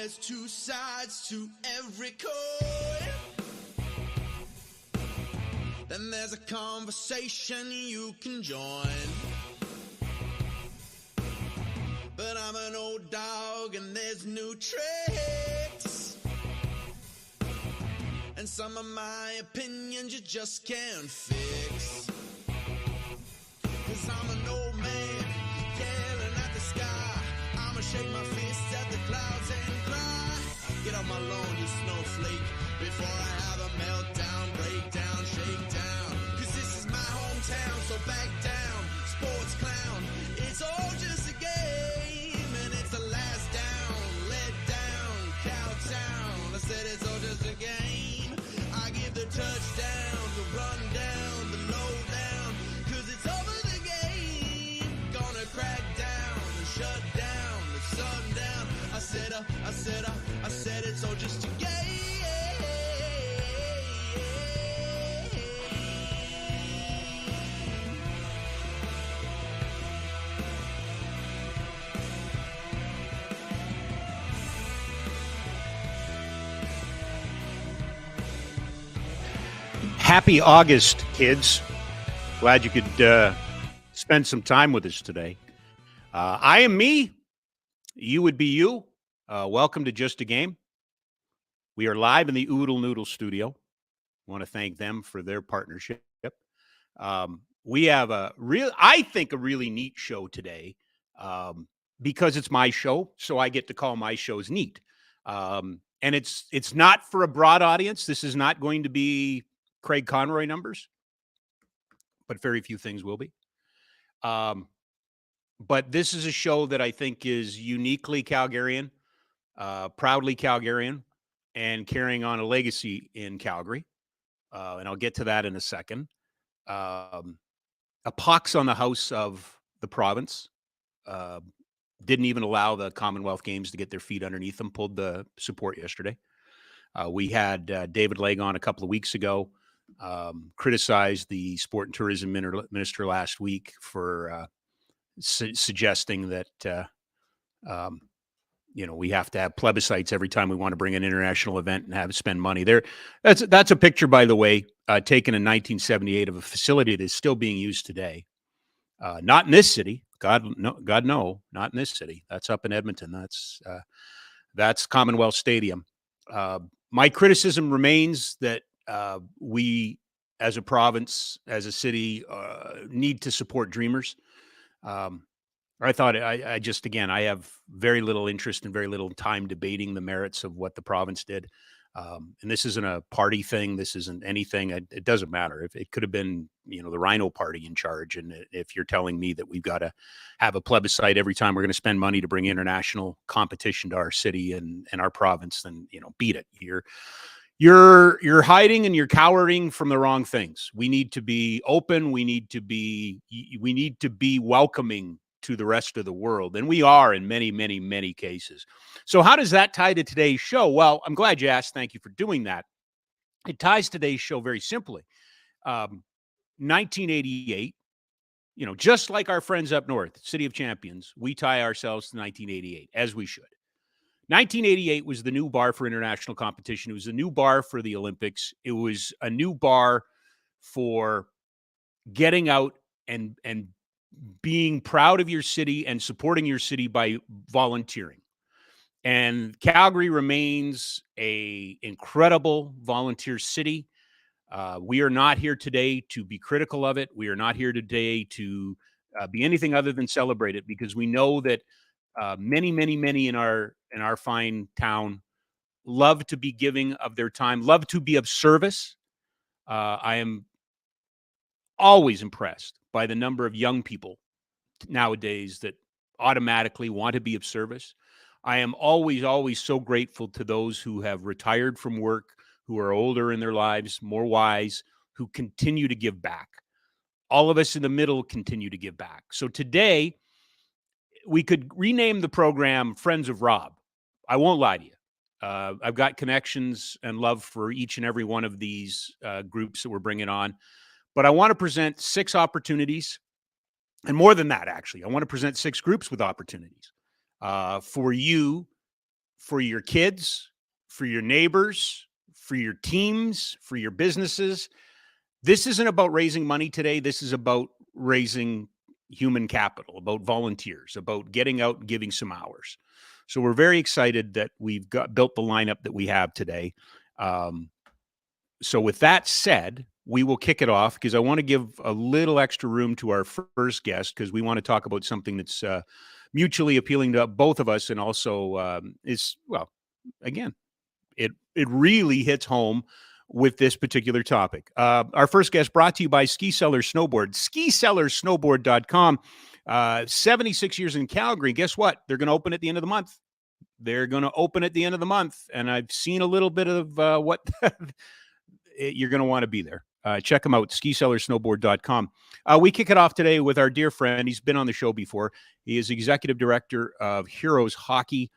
There's two sides to every coin. Then there's a conversation you can join. But I'm an old dog and there's new tricks. And some of my opinions you just can't fix. 'Cause I'm an old man yelling at the sky. I'ma shake my fist at the clouds and cry. Get off my lawn, you snowflake, before I have a meltdown, breakdown, shakedown. 'Cause this is my hometown, so back down, sports clown. It's all just a game, and it's the last down, let down, cowtown. I said it's all just a game. I give the touchdown, the rundown, the lowdown. 'Cause it's over the game. Gonna crack down and shut down the sundown. I said it's all just a game. Happy August, kids. Glad you could spend some time with us today. I am me. You would be you. Welcome to Just a Game. We are live in the Oodle Noodle studio. I want to thank them for their partnership. We have I think a really neat show today because it's my show, so I get to call my shows neat. And it's not for a broad audience. This is not going to be Craig Conroy numbers, but very few things will be. But this is a show that I think is uniquely Calgarian, proudly Calgarian, and carrying on a legacy in Calgary. And I'll get to that in a second. A pox on the house of the province. Didn't even allow the Commonwealth Games to get their feet underneath them, pulled the support yesterday. We had David Legg on a couple of weeks ago, criticized the Sport and Tourism Minister last week for suggesting that, we have to have plebiscites every time we want to bring an international event and have spend money there. That's a picture, by the way, taken in 1978 of a facility that is still being used today. Not in this city. God, no, not in this city. That's up in Edmonton. That's Commonwealth Stadium. My criticism remains that we, as a province, as a city, need to support dreamers. I thought I just, again, I have very little interest and very little time debating the merits of what the province did. And this isn't a party thing. This isn't anything. It doesn't matter. If it could have been, the Rhino Party in charge. And if you're telling me that we've got to have a plebiscite every time we're going to spend money to bring international competition to our city and our province, then, beat it. You're hiding and you're cowering from the wrong things. We need to be open. We need to be welcoming to the rest of the world. And we are in many, many, many cases. So how does that tie to today's show? Well, I'm glad you asked. Thank you for doing that. It ties today's show very simply. 1988, just like our friends up north, City of Champions, we tie ourselves to 1988, as we should. 1988 was the new bar for international competition. It was a new bar for the Olympics. It was a new bar for getting out and being proud of your city and supporting your city by volunteering. And Calgary remains an incredible volunteer city. We are not here today to be critical of it. We are not here today to be anything other than celebrate it, because we know that many, many, many in our fine town love to be giving of their time, love to be of service. I am always impressed by the number of young people nowadays that automatically want to be of service. I am always, always so grateful to those who have retired from work, who are older in their lives, more wise, who continue to give back. All of us in the middle continue to give back. So today, we could rename the program Friends of Rob. I won't lie to you. I've got connections and love for each and every one of these groups that we're bringing on. But I want to present 6 opportunities. And more than that, actually, I want to present 6 groups with opportunities for you for your kids, for your neighbors, for your teams, for your businesses. This isn't about raising money today. This is about raising human capital, about volunteers, about getting out and giving some hours. So we're very excited that we've built the lineup that we have today. So with that said, we will kick it off because I want to give a little extra room to our first guest because we want to talk about something that's mutually appealing to both of us and also again, it really hits home with this particular topic. Our first guest brought to you by Ski Cellar Snowboard, skicellarsnowboard.com. 76 years in Calgary. Guess what? They're going to open at the end of the month. And I've seen a little bit of what you're going to want to be there. Check them out, skicellarsnowboard.com. We kick it off today with our dear friend. He's been on the show before. He is executive director of Heroes Hockey,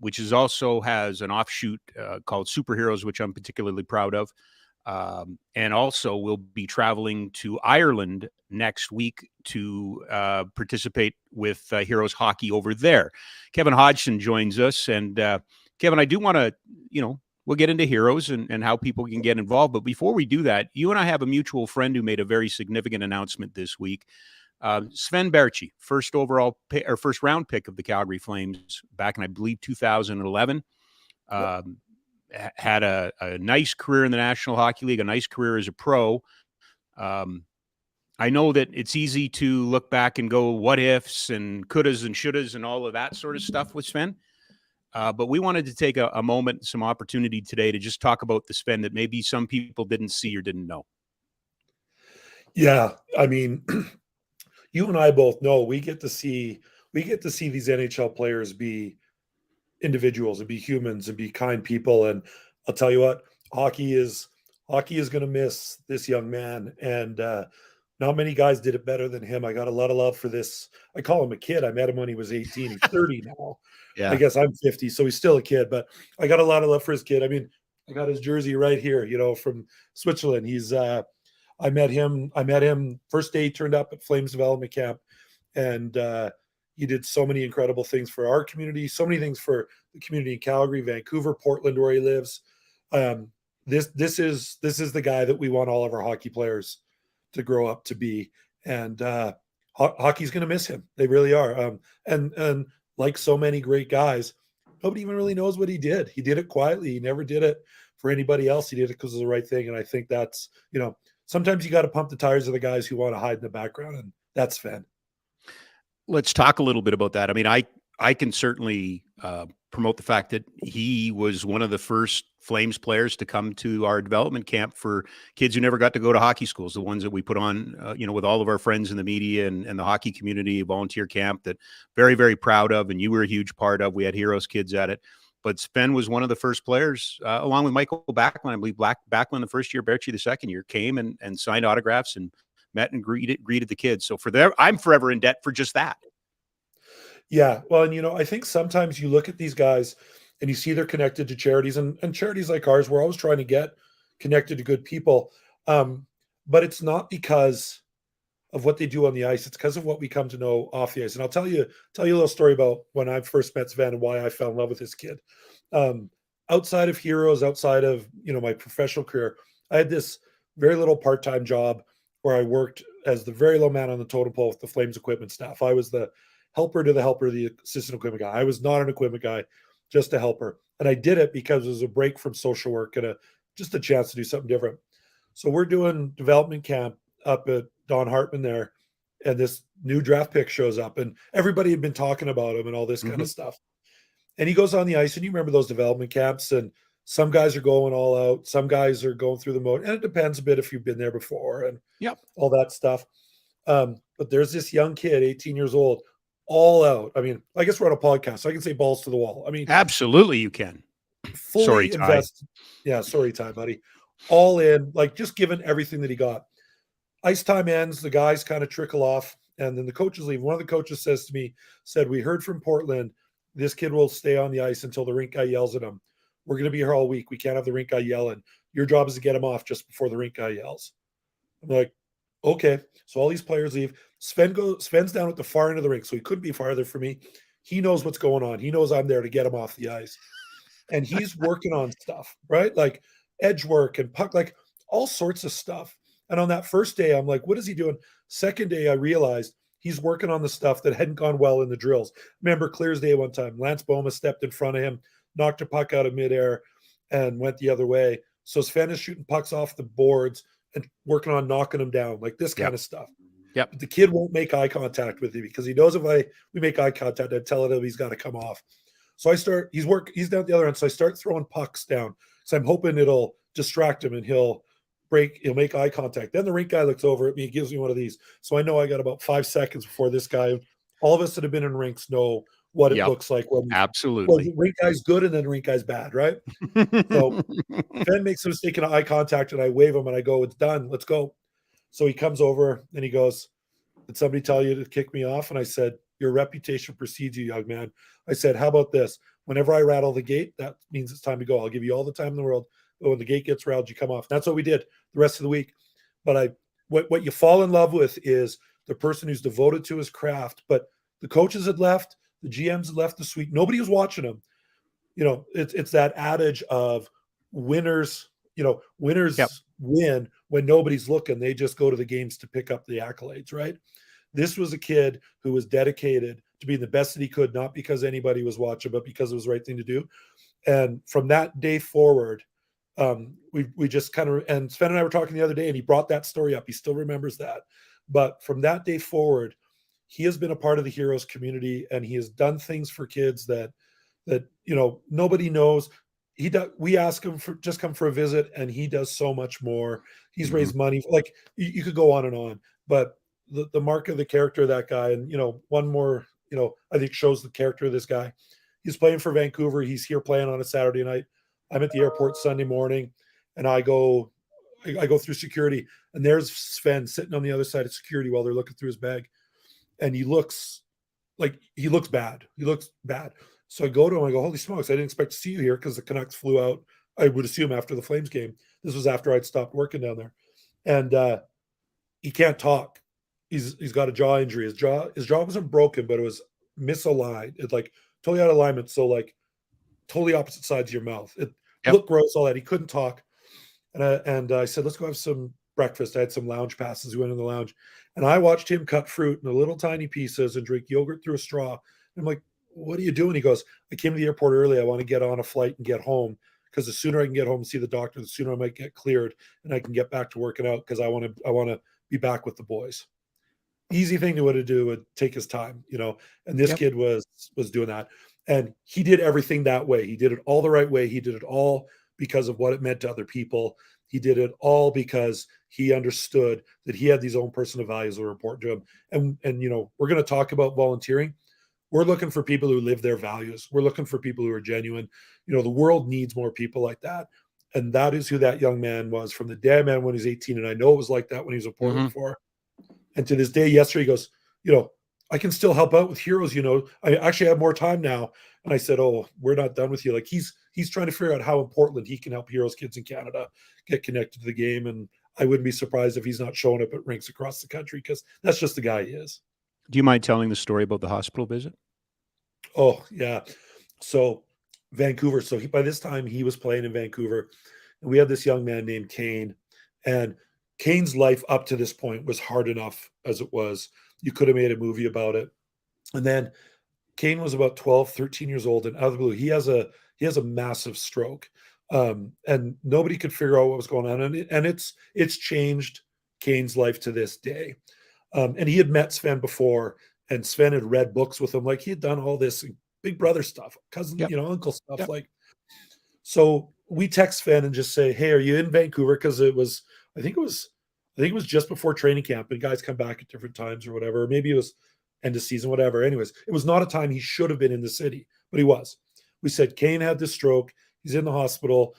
which is also has an offshoot called Superheroes, which I'm particularly proud of. And also will be traveling to Ireland next week to participate with Heroes Hockey over there. Kevin Hodgson joins us. And Kevin, I do want to, we'll get into Heroes and how people can get involved. But before we do that, you and I have a mutual friend who made a very significant announcement this week. Sven Berchi, first round pick of the Calgary Flames back in, I believe, 2011. Had a nice career in the National Hockey League, a nice career as a pro. I know that it's easy to look back and go what ifs and couldas and shouldas and all of that sort of stuff with Sven. But we wanted to take a moment, some opportunity today to just talk about the Sven that maybe some people didn't see or didn't know. Yeah, I mean, you and I both know we get to see these NHL players be individuals and be humans and be kind people. And I'll tell you what, hockey is going to miss this young man. And not many guys did it better than him. I got a lot of love for this. I call him a kid. I met him when he was 18. He's 30 now. Yeah. I guess I'm 50, so he's still a kid, but I got a lot of love for his kid. I mean, I got his jersey right here, from Switzerland. He's I met him first day he turned up at Flames Development Camp, and he did so many incredible things for our community, so many things for the community in Calgary, Vancouver, Portland, where he lives. This is the guy that we want all of our hockey players to grow up to be, and hockey's going to miss him. They really are. And like so many great guys, nobody even really knows what he did. He did it quietly. He never did it for anybody else. He did it because it was the right thing. And I think that's, sometimes you got to pump the tires of the guys who want to hide in the background, and that's Sven. Let's talk a little bit about that. I mean, I can certainly promote the fact that he was one of the first Flames players to come to our development camp for kids who never got to go to hockey schools, the ones that we put on, with all of our friends in the media and the hockey community volunteer camp that very, very proud of. And you were a huge part of. We had Heroes kids at it. But Sven was one of the first players, along with Michael Backlund. I believe Backlund the first year, Berchi the second year, came and signed autographs and met and greeted the kids. So I'm forever in debt for just that. Yeah. Well, and I think sometimes you look at these guys and you see they're connected to charities and charities like ours, we're always trying to get connected to good people. But it's not because of what they do on the ice. It's because of what we come to know off the ice. And I'll tell you a little story about when I first met Sven and why I fell in love with this kid. Outside of Heroes, outside of, my professional career, I had this very little part-time job where I worked as the very low man on the totem pole with the Flames equipment staff. I was the helper to the helper, the assistant equipment guy. I was not an equipment guy, just a helper. And I did it because it was a break from social work and just a chance to do something different. So we're doing development camp up at Don Hartman there, and this new draft pick shows up, and everybody had been talking about him and all this kind of stuff. And he goes on the ice, and you remember those development camps, and some guys are going all out, some guys are going through the mode, and it depends a bit if you've been there before and all that stuff. But there's this young kid, 18 years old, all out. I mean, I guess we're on a podcast, so I can say balls to the wall. I mean, absolutely, you can. Fully invested. Yeah, sorry, Ty, buddy. All in, like just given everything that he got. Ice time ends, the guys kind of trickle off, and then the coaches leave. One of the coaches says to me, we heard from Portland, this kid will stay on the ice until the rink guy yells at him. We're going to be here all week. We can't have the rink guy yelling. Your job is to get him off just before the rink guy yells. I'm like, okay. So all these players leave. Sven's down at the far end of the rink, so he couldn't be farther from me. he knows what's going on. He knows I'm there to get him off the ice. And he's working on stuff, right? Like edge work and puck, like all sorts of stuff. And on that first day, I'm like, what is he doing? Second day, I realized he's working on the stuff that hadn't gone well in the drills. Remember Clear's Day one time, Lance Boma stepped in front of him, knocked a puck out of midair and went the other way. So Sven is shooting pucks off the boards and working on knocking them down, like this kind of stuff. Yep. But the kid won't make eye contact with you because he knows if we make eye contact, I tell him he's got to come off. So he's down at the other end. So I start throwing pucks down. So I'm hoping it'll distract him and he'll make eye contact. Then the rink guy looks over at me, gives me one of these. So I know I got about 5 seconds before this guy. All of us that have been in rinks know what it looks like when absolutely the rink guy's good and then the rink guy's bad, right? So Ben makes a mistake in eye contact and I wave him and I go, it's done, let's go. So he comes over and he goes, did somebody tell you to kick me off? And I said, your reputation precedes you, young man. I said, how about this? Whenever I rattle the gate, that means it's time to go. I'll give you all the time in the world. But when the gate gets rattled, you come off. That's what we did the rest of the week. But what you fall in love with is the person who's devoted to his craft. But the coaches had left, the GMs had left the suite. Nobody was watching them. It's that adage of winners, win when nobody's looking. They just go to the games to pick up the accolades, right? This was a kid who was dedicated to being the best that he could, not because anybody was watching, but because it was the right thing to do. And from that day forward, we just kind of, and Sven and I were talking the other day and he brought that story up. He still remembers that. But from that day forward, he has been a part of the Heroes community and he has done things for kids that nobody knows. We ask him for just come for a visit and he does so much more. He's raised money. Like you could go on and on, but the mark of the character of that guy. And, one more, I think shows the character of this guy. He's playing for Vancouver. He's here playing on a Saturday night. I'm at the airport Sunday morning and I go through security and there's Sven sitting on the other side of security while they're looking through his bag. And he looks bad. He looks bad. So I go to him, I go, holy smokes, I didn't expect to see you here because the Canucks flew out, I would assume, after the Flames game. This was after I'd stopped working down there. And he can't talk. He's got a jaw injury. His jaw wasn't broken, but it was misaligned. It's like totally out of alignment. So like totally opposite sides of your mouth. It looked gross, all that. He couldn't talk. And I said, let's go have some breakfast. I had some lounge passes. We went in the lounge and I watched him cut fruit in little tiny pieces and drink yogurt through a straw. And I'm like, what are you doing? He goes, I came to the airport early. I want to get on a flight and get home because the sooner I can get home and see the doctor, the sooner I might get cleared and I can get back to working out because I want to be back with the boys. Easy thing to do would take his time, and this kid was doing that. And he did everything that way. He did it all the right way. He did it all because of what it meant to other people. He did it all because he understood that he had these own personal values that were important to him. And we're going to talk about volunteering. We're looking for people who live their values. We're looking for people who are genuine. The world needs more people like that. And that is who that young man was from the day I met him when he was 18. And I know it was like that when he was in Portland before. And to this day, yesterday, he goes, I can still help out with Heroes. I actually have more time now. And I said, oh, we're not done with you. Like he's trying to figure out how in Portland he can help Heroes kids in Canada get connected to the game. And I wouldn't be surprised if he's not showing up at rinks across the country because that's just the guy he is. Do you mind telling the story about the hospital visit? Oh, yeah. So Vancouver. So by this time he was playing in Vancouver and we had this young man named Kane, and Kane's life up to this point was hard enough as it was. You could have made a movie about it. And then Kane was about 12, 13 years old, and out of the blue, he has a massive stroke. And nobody could figure out what was going on. And it's changed Kane's life to this day. And he had met Sven before, and Sven had read books with him. Like he had done all this big brother stuff, cousin, uncle stuff. Yep. Like, so we text Sven and just say, hey, are you in Vancouver? Because I think it was just before training camp and guys come back at different times or whatever. Or maybe it was end of season, whatever. Anyways, it was not a time he should have been in the city, but he was. We said, Kane had this stroke. He's in the hospital.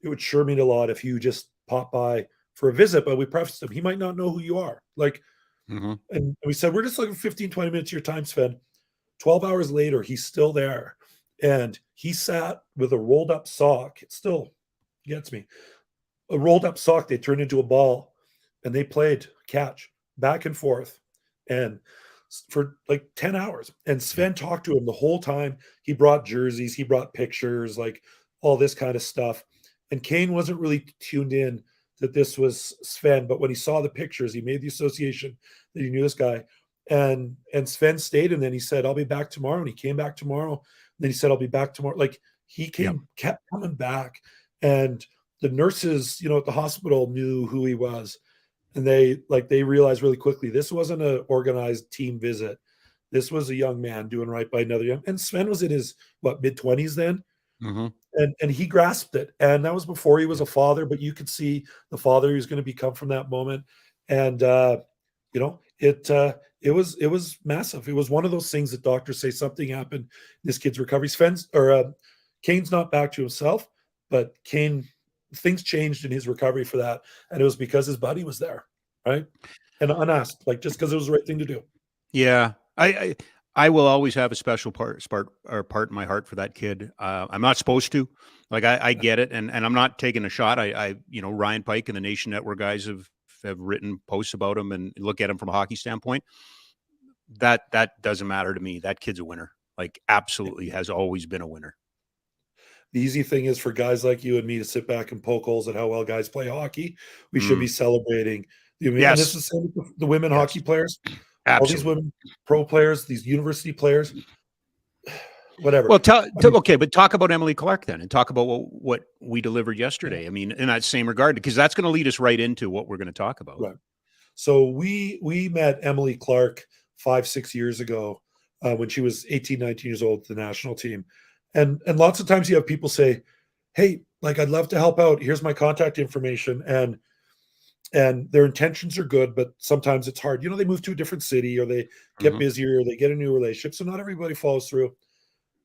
It would sure mean a lot if you just pop by for a visit, but we prefaced him. He might not know who you are. Like, and we said, we're just looking 15, 20 minutes of your time, Sven. 12 hours later, he's still there. And he sat with a rolled up sock. It still gets me. A rolled up sock they turned into a ball and they played catch back and forth. And for like 10 hours. And Sven talked to him the whole time. He brought jerseys, he brought pictures, like all this kind of stuff. And Kane wasn't really tuned in that this was Sven, but when he saw the pictures, he made the association that he knew this guy. And Sven stayed, and then he said, I'll be back tomorrow. And he came back tomorrow. And then he said, I'll be back tomorrow. Like he kept coming back. And the nurses, you know, at the hospital knew who he was. And they realized really quickly, this wasn't an organized team visit. This was a young man doing right by another young. And Sven was in his mid-20s then. Mm-hmm. And he grasped it. And that was before he was a father, but you could see the father he was going to become from that moment. And you know, it was massive. It was one of those things that doctors say something happened in this kid's recovery. Kane's not back to himself, but things changed in his recovery for that. And it was because his buddy was there, right? And unasked, like just because it was the right thing to do. Yeah. I will always have a special part in my heart for that kid. I'm not supposed to, like, I get it. And I'm not taking a shot. You know, Ryan Pike and the Nation Network guys have written posts about him and look at him from a hockey standpoint. That doesn't matter to me. That kid's a winner. Like, absolutely has always been a winner. The easy thing is for guys like you and me to sit back and poke holes at how well guys play hockey. We should be celebrating the women. Yes. And this is the same with the women hockey players. Absolutely. All these women pro players, these university players, whatever. Well, okay, but talk about Emily Clark then, and talk about what we delivered yesterday. I mean, in that same regard, because that's going to lead us right into what we're going to talk about. Right. So we met Emily Clark 5-6 years ago when she was 18, 19 years old, the national team. And lots of times you have people say, hey, like, I'd love to help out. Here's my contact information. And their intentions are good, but sometimes it's hard. You know, they move to a different city, or they get busier, or they get a new relationship. So not everybody follows through.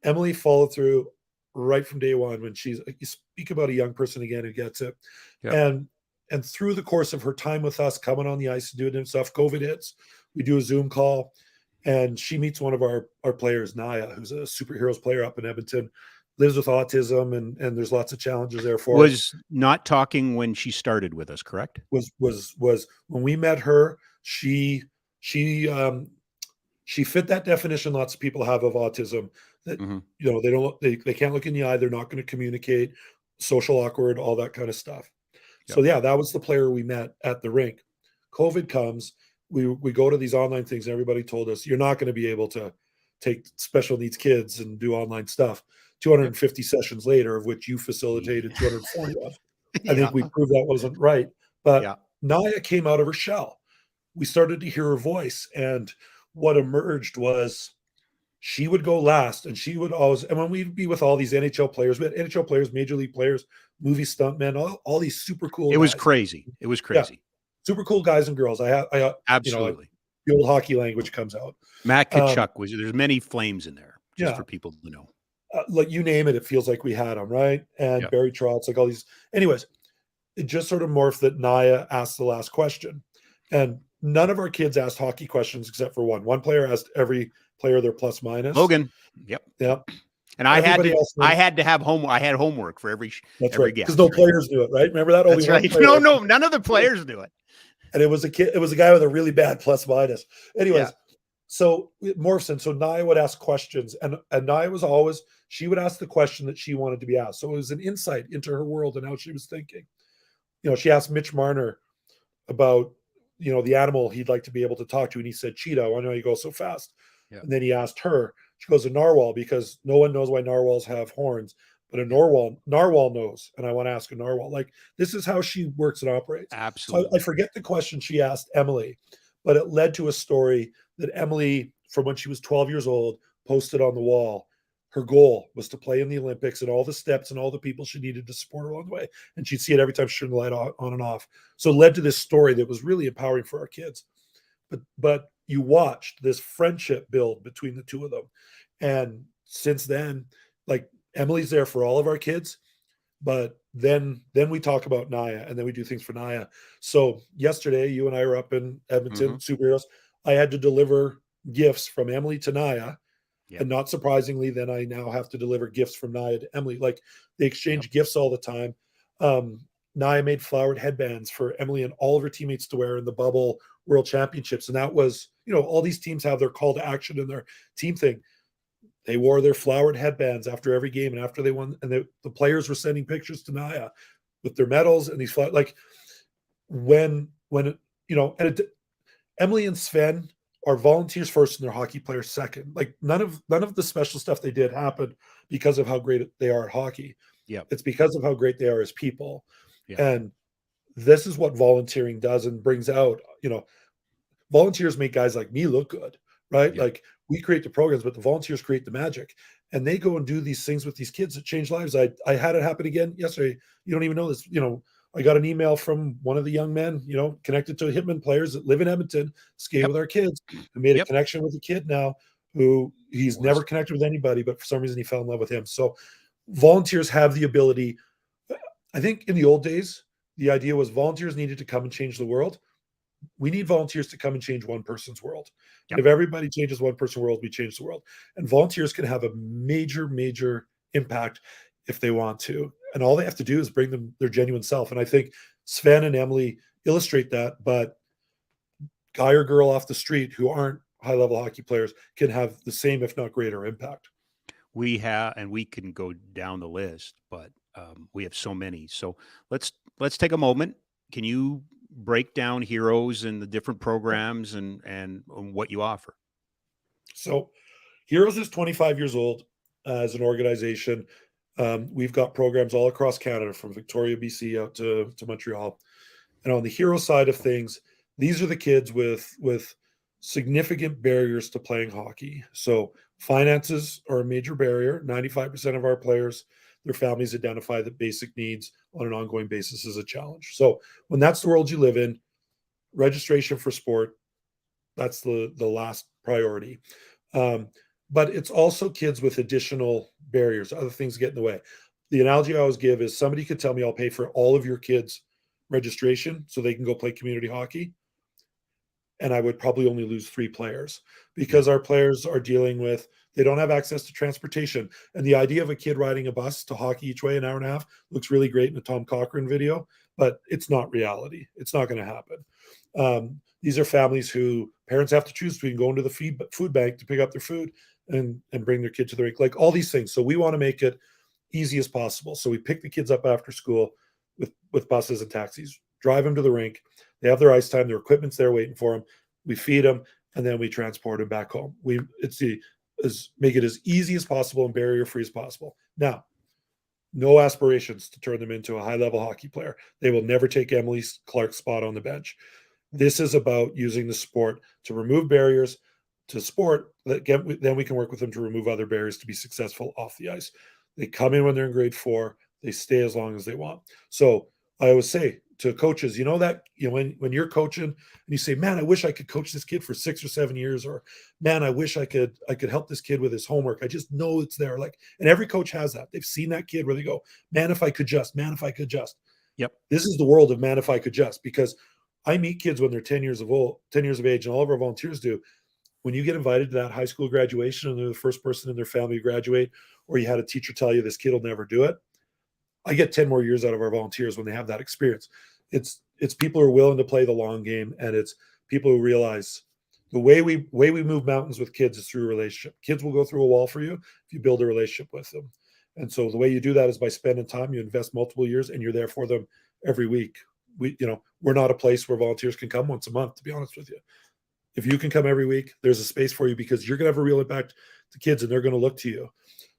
Emily followed through right from day one. When you speak about a young person again who gets it. Yep. And through the course of her time with us, coming on the ice and doing stuff, COVID hits, we do a Zoom call, and she meets one of our players, Naya, who's a superheroes player up in Edmonton, lives with autism, and there's lots of challenges there for her. Was not talking when she started with us, correct? Was when we met her, she fit that definition lots of people have of autism, that you know, they can't look in the eye, they're not going to communicate, social awkward, all that kind of stuff. Yep. So yeah, that was the player we met at the rink. COVID comes, we go to these online things, and everybody told us, you're not going to be able to take special needs kids and do online stuff. 250 sessions later, of which you facilitated 240 of. I think we proved that wasn't right. But Naya came out of her shell. We started to hear her voice, and what emerged was she would go last, and she would always, and when we'd be with all these NHL players, we had NHL players, major league players, movie stuntmen, all these super cool guys. Was crazy. It was crazy. Yeah. Super cool guys and girls. I absolutely. You know, the old hockey language comes out. Matt Tkachuk there's many Flames in there, just for people to know. Like you name it, it feels like we had them, right? And Barry Trotz, like all these. Anyways, it just sort of morphed that Naya asked the last question. And none of our kids asked hockey questions except for one. One player asked every player their plus minus. Logan. Yep. And I had to have homework. I had homework for every guest. Because no players do it, right? Remember that? Only one player. No, none of the players do it. And it was a kid. It was a guy with a really bad plus minus. Anyways, so it morphs in. So Naya would ask questions, and Naya was always, she would ask the question that she wanted to be asked. So it was an insight into her world and how she was thinking. You know, she asked Mitch Marner about, you know, the animal he'd like to be able to talk to, and he said, cheetah. I know you go so fast. Yeah. And then he asked her. She goes, a narwhal, because no one knows why narwhals have horns, but a narwhal knows. And I want to ask a narwhal. Like, this is how she works and operates. Absolutely. So I forget the question she asked Emily, but it led to a story that Emily, from when she was 12 years old, posted on the wall. Her goal was to play in the Olympics, and all the steps and all the people she needed to support her along the way. And she'd see it every time she turned the light on and off. So it led to this story that was really empowering for our kids. But you watched this friendship build between the two of them. And since then, like, Emily's there for all of our kids, but then we talk about Naya, and then we do things for Naya. So yesterday, you and I were up in Edmonton, superheroes. I had to deliver gifts from Emily to Naya. Yep. And not surprisingly, then I now have to deliver gifts from Naya to Emily. Like, they exchange gifts all the time. Naya made flowered headbands for Emily and all of her teammates to wear in the Bubble World Championships. And that was all these teams have their call to action and their team thing. They wore their flowered headbands after every game and after they won, and the players were sending pictures to Naya with their medals and these when Emily and Sven are volunteers first and they're hockey players second. Like none of the special stuff they did happened because of how great they are at hockey. Yeah. It's because of how great they are as people. Yeah. And this is what volunteering does and brings out, volunteers make guys like me look good, right? Yeah. Like we create the programs, but the volunteers create the magic. And they go and do these things with these kids that change lives. I had it happen again yesterday. You don't even know this, I got an email from one of the young men, connected to Hitman players that live in Edmonton, skate with our kids, who made a connection with a kid now who he's never connected with anybody, but for some reason he fell in love with him. So volunteers have the ability. I think in the old days, the idea was volunteers needed to come and change the world. We need volunteers to come and change one person's world. And if everybody changes one person's world, we change the world. And volunteers can have a major, major impact if they want to. And all they have to do is bring them their genuine self. And I think Sven and Emily illustrate that, but guy or girl off the street who aren't high-level hockey players can have the same, if not greater, impact. We have, and we can go down the list, but we have so many. So let's take a moment. Can you break down Heroes and the different programs and what you offer? So Heroes is 25 years old as an organization. We've got programs all across Canada, from Victoria, BC, out to Montreal. And on the hero side of things, these are the kids with significant barriers to playing hockey. So finances are a major barrier. 95% of our players, their families identify that basic needs on an ongoing basis is a challenge. So when that's the world you live in, registration for sport, that's the last priority. But it's also kids with additional barriers, other things get in the way. The analogy I always give is somebody could tell me I'll pay for all of your kids' registration so they can go play community hockey. And I would probably only lose 3 players because our players are dealing with, they don't have access to transportation. And the idea of a kid riding a bus to hockey each way, an hour and a half, looks really great in a Tom Cochran video, but it's not reality. It's not going to happen. These are families who parents have to choose between going to the food bank to pick up their food and bring their kid to the rink, like all these things. So we want to make it easy as possible. So we pick the kids up after school with buses and taxis, drive them to the rink. They have their ice time. Their equipment's there waiting for them. We feed them, and then we transport them back home. Make it as easy as possible and barrier-free as possible. Now, no aspirations to turn them into a high-level hockey player. They will never take Emily Clark's spot on the bench. This is about using the sport to remove barriers to sport. Then we can work with them to remove other barriers to be successful off the ice. They come in when they're in grade 4. They stay as long as they want. So I always say to coaches, when you're coaching and you say, man, I wish I could coach this kid for 6 or 7 years, or man, I wish I could help this kid with his homework. I just know it's there. And every coach has that. They've seen that kid where they go, man, if I could just, man, if I could just. Yep. This is the world of man, if I could just, because I meet kids when they're 10 years of age, and all of our volunteers do. When you get invited to that high school graduation and they're the first person in their family to graduate, or you had a teacher tell you this kid will never do it, I get 10 more years out of our volunteers when they have that experience. It's people who are willing to play the long game, and it's people who realize the way we move mountains with kids is through a relationship. Kids will go through a wall for you if you build a relationship with them. And so the way you do that is by spending time. You invest multiple years, and you're there for them every week. We're not a place where volunteers can come once a month, to be honest with you. If you can come every week, there's a space for you, because you're going to have a real impact to kids, and they're going to look to you.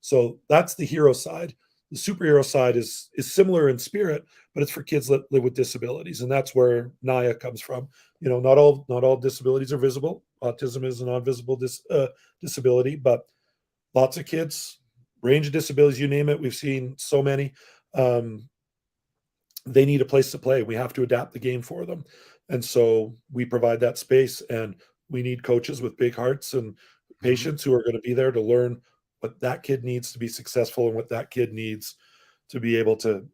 So that's the hero side. The superhero side is similar in spirit, but it's for kids that live with disabilities, and that's where Naya comes from. Not all disabilities are visible. Autism is a non-visible disability, but lots of kids, range of disabilities, you name it. We've seen so many. They need a place to play. We have to adapt the game for them, and so we provide that space. And we need coaches with big hearts and patience who are going to be there to learn what that kid needs to be successful and what that kid needs to be able to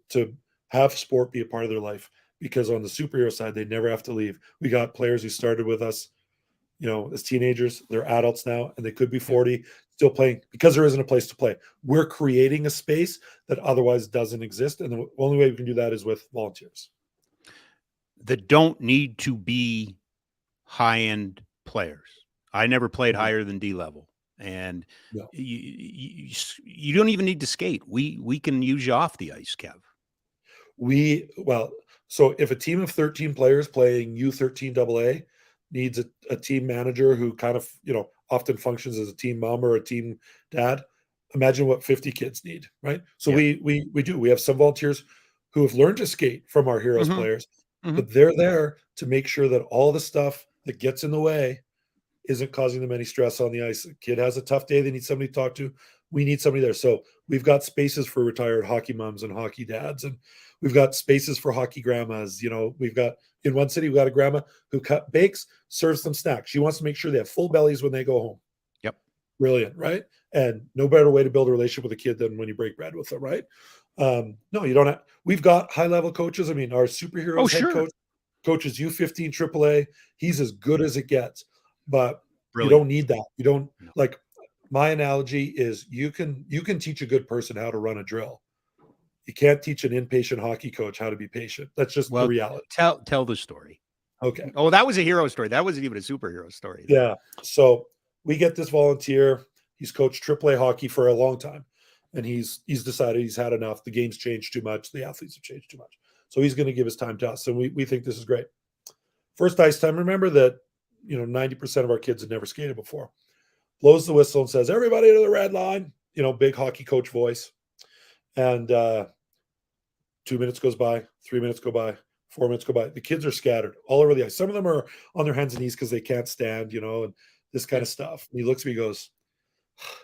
have sport be a part of their life. Because on the superhero side, they never have to leave. We got players who started with us, as teenagers. They're adults now, and they could be 40, still playing because there isn't a place to play. We're creating a space that otherwise doesn't exist. And the only way we can do that is with volunteers. That don't need to be high-end players. I never played Mhm. higher than D level, and No. you don't even need to skate. We can use you off the ice, Kev. So if a team of 13 players playing U13 AA needs a team manager who kind of, often functions as a team mom or a team dad, imagine what 50 kids need, right? So Yeah. we have some volunteers who have learned to skate from our heroes Mhm. players, Mhm. but they're there to make sure that all the stuff that gets in the way isn't causing them any stress on the ice. A kid has a tough day, they need somebody to talk to. We need somebody there. So we've got spaces for retired hockey moms and hockey dads, and we've got spaces for hockey grandmas. We've got in one city, we've got a grandma who bakes, serves them snacks. She wants to make sure they have full bellies when they go home. Yep. Brilliant, right? And no better way to build a relationship with a kid than when you break bread with them, right? No, you don't have. We've got high level coaches. I mean, our Oh, superheroes head sure. coach is U15 AAA. He's as good as it gets, but you Brilliant. don't need that. You don't No. like. My analogy is you can teach a good person how to run a drill. You can't teach an impatient hockey coach how to be patient. That's just the Well, reality. tell the story. Okay. Oh, that was a hero story. That wasn't even a superhero story. Yeah. So we get this volunteer. He's coached AAA hockey for a long time, and he's decided he's had enough. The game's changed too much. The athletes have changed too much. So he's going to give his time to us, and we think this is great. First ice time. Remember that 90% of our kids had never skated before. Blows the whistle and says, "Everybody to the red line." Big hockey coach voice. And 2 minutes goes by, 3 minutes go by, 4 minutes go by. The kids are scattered all over the ice. Some of them are on their hands and knees because they can't stand, and this kind of stuff. And he looks at me and goes,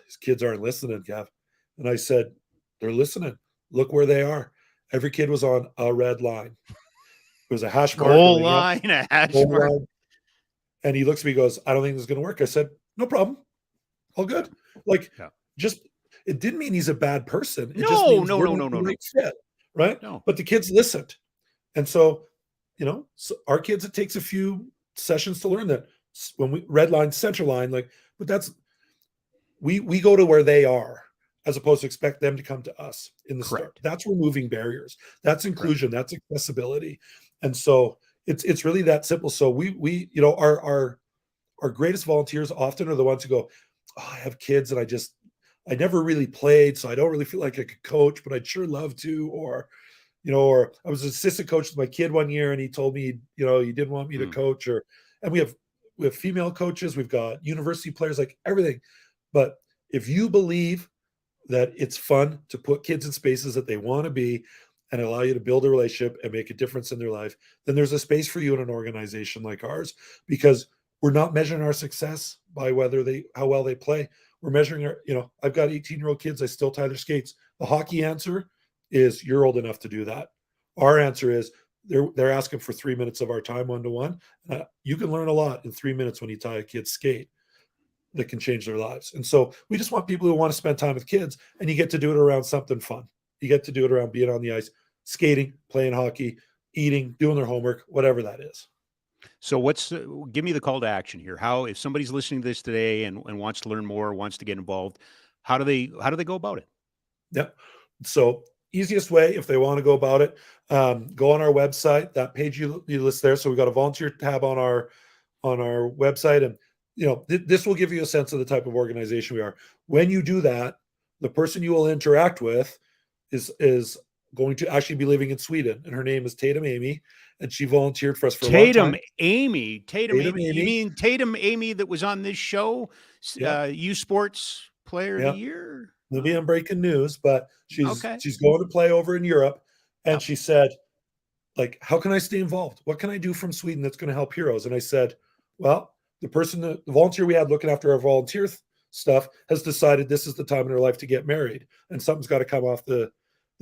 "These kids aren't listening, Gav." And I said, "They're listening. Look where they are." Every kid was on a red line. It was a hash mark. Goal line, a hash mark. Line. And he looks at me and goes, "I don't think this is going to work." I said, "No problem. All good." Just it didn't mean he's a bad person. It just means we're not the right fit, right? No. But the kids listened. And so, so our kids, it takes a few sessions to learn that when we red line, center line, but that's we go to where they are as opposed to expect them to come to us in the start. That's removing barriers. That's inclusion. That's accessibility. And so it's really that simple. So we our greatest volunteers often are the ones who go, "Oh, I have kids and I never really played, so I don't really feel like I could coach, but I'd sure love to." Or I was an assistant coach with my kid one year and he told me, he didn't want me to coach. And we have female coaches, we've got university players, like everything. But if you believe that it's fun to put kids in spaces that they want to be and allow you to build a relationship and make a difference in their life, then there's a space for you in an organization like ours, because we're not measuring our success by how well they play. We're measuring I've got 18-year-old kids. I still tie their skates. The hockey answer is you're old enough to do that. Our answer is they're asking for 3 minutes of our time one-to-one. You can learn a lot in 3 minutes when you tie a kid's skate that can change their lives. And so we just want people who want to spend time with kids, and you get to do it around something fun. You get to do it around being on the ice, skating, playing hockey, eating, doing their homework, whatever that is. So give me the call to action here. How, if somebody's listening to this today and wants to learn more, wants to get involved, how do they go about it? Yep. So easiest way, if they want to go about it, go on our website. That page you list there. So we've got a volunteer tab on our website, and this will give you a sense of the type of organization we are. When you do that, the person you will interact with is going to actually be living in Sweden, and her name is Tatum Amy, and she volunteered for us for a long time. Tatum Amy. You mean Tatum Amy that was on this show? U Sports Player of the Year? Maybe I'm breaking news, but she's going to play over in Europe, and she said, how can I stay involved? What can I do from Sweden that's going to help heroes? And I said, well, the volunteer we had looking after our volunteer stuff has decided this is the time in her life to get married, and something's got to come off the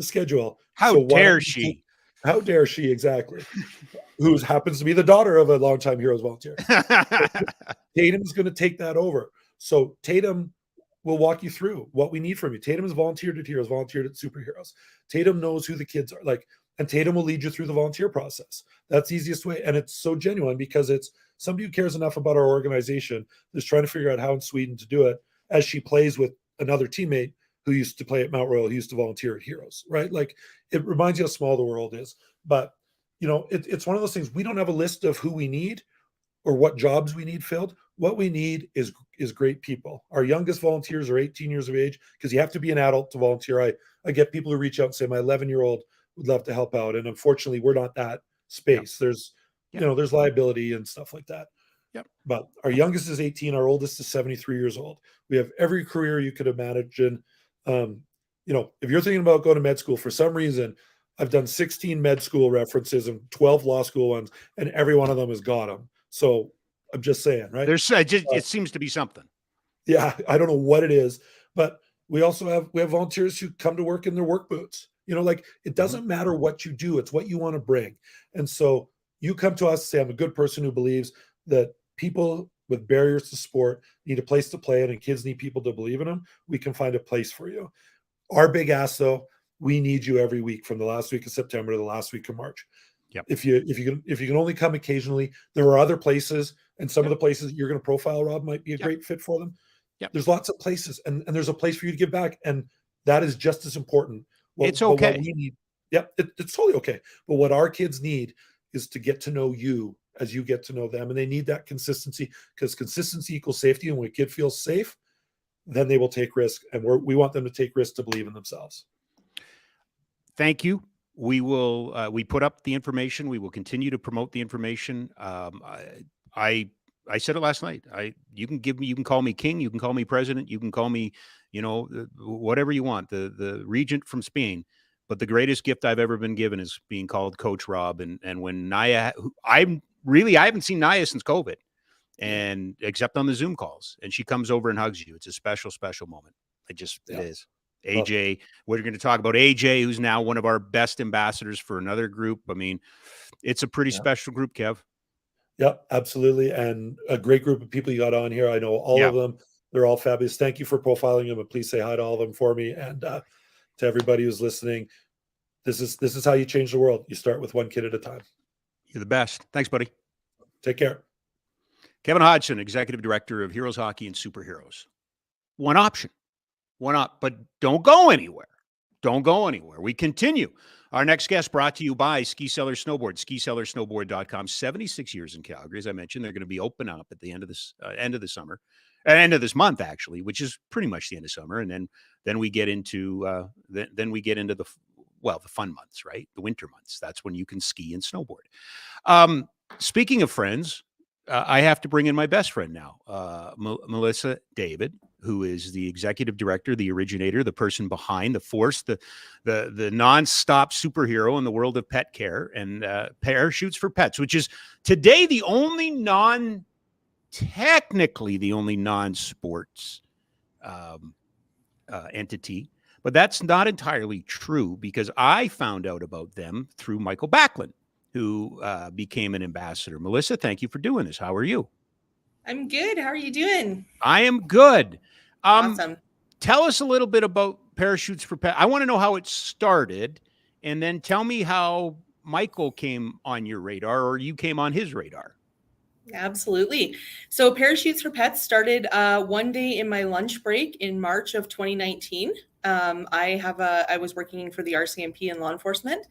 schedule. How dare she? How dare she, exactly. Who happens to be the daughter of a longtime Heroes volunteer. Tatum's going to take that over. So Tatum will walk you through what we need from you. Tatum has volunteered at Heroes, volunteered at Superheroes. Tatum knows who the kids are, and Tatum will lead you through the volunteer process. That's the easiest way. And it's so genuine because it's somebody who cares enough about our organization that's trying to figure out how in Sweden to do it, as she plays with another teammate who used to play at Mount Royal, who used to volunteer at Heroes, right? It reminds you how small the world is. But, it's one of those things. We don't have a list of who we need or what jobs we need filled. what we need is great people. Our youngest volunteers are 18 years of age, because you have to be an adult to volunteer. I get people who reach out and say, my 11-year-old would love to help out. And unfortunately, we're not that space. Yep. There's, there's liability and stuff like that. Yep. But our youngest is 18. Our oldest is 73 years old. We have every career you could imagine. If you're thinking about going to med school, for some reason, I've done 16 med school references and 12 law school ones, and every one of them has got them. So I'm just saying, right? It seems to be something. Yeah, I don't know what it is, but we have volunteers who come to work in their work boots. It doesn't matter what you do; it's what you want to bring. And so you come to us and say, "I'm a good person who believes that people with barriers to sport need a place to play in, and kids need people to believe in them. We can find a place for you." Our big ask, though, we need you every week from the last week of September to the last week of March. Yep. If you can only come occasionally, there are other places, and some of the places that you're going to profile, Rob, might be a great fit for them. Yep. There's lots of places, and there's a place for you to give back, and that is just as important. It's okay. What we need, it's totally okay. But what our kids need is to get to know you as you get to know them, and they need that consistency, because consistency equals safety. And when a kid feels safe, then they will take risk, and we want them to take risks to believe in themselves. Thank you. We will. We put up the information. We will continue to promote the information. I said it last night. You can call me king. You can call me president. You can call me, whatever you want. The regent from Spain. But the greatest gift I've ever been given is being called Coach Rob. And when Naya, I haven't seen Naya since COVID, and except on the Zoom calls, and she comes over and hugs you. It's a special, special moment. It is. AJ, we're going to talk about AJ, who's now one of our best ambassadors for another group. I mean, it's a pretty special group, Kev. Yep, absolutely. And a great group of people you got on here. I know all of them. They're all fabulous. Thank you for profiling them, and please say hi to all of them for me. And to everybody who's listening, this is how you change the world. You start with one kid at a time. You're the best. Thanks, buddy. Take care. Kevin Hodgson, Executive Director of Heroes Hockey and Superheroes. One option. But don't go anywhere. Don't go anywhere. We continue. Our next guest brought to you by Ski Cellar Snowboard, skicellarsnowboard.com. 76 years in Calgary. As I mentioned, they're going to be open up at the end of this summer, end of this month, actually, which is pretty much the end of summer. And then we get into the fun months, right? The winter months. That's when you can ski and snowboard. Speaking of friends, I have to bring in my best friend now, Melissa David, who is the executive director, the originator, the person behind the force, the nonstop superhero in the world of pet care and Parachutes for Pets, which is today technically the only non-sports entity. But that's not entirely true, because I found out about them through Michael Backlund, who became an ambassador. Melissa, thank you for doing this. How are you? I'm good. How are you doing? I am good. Awesome. Tell us a little bit about Parachutes for Pets. I want to know how it started, and then tell me how Michael came on your radar, or you came on his radar. Absolutely. So Parachutes for Pets started one day in my lunch break in March of 2019. I was working for the RCMP in law enforcement,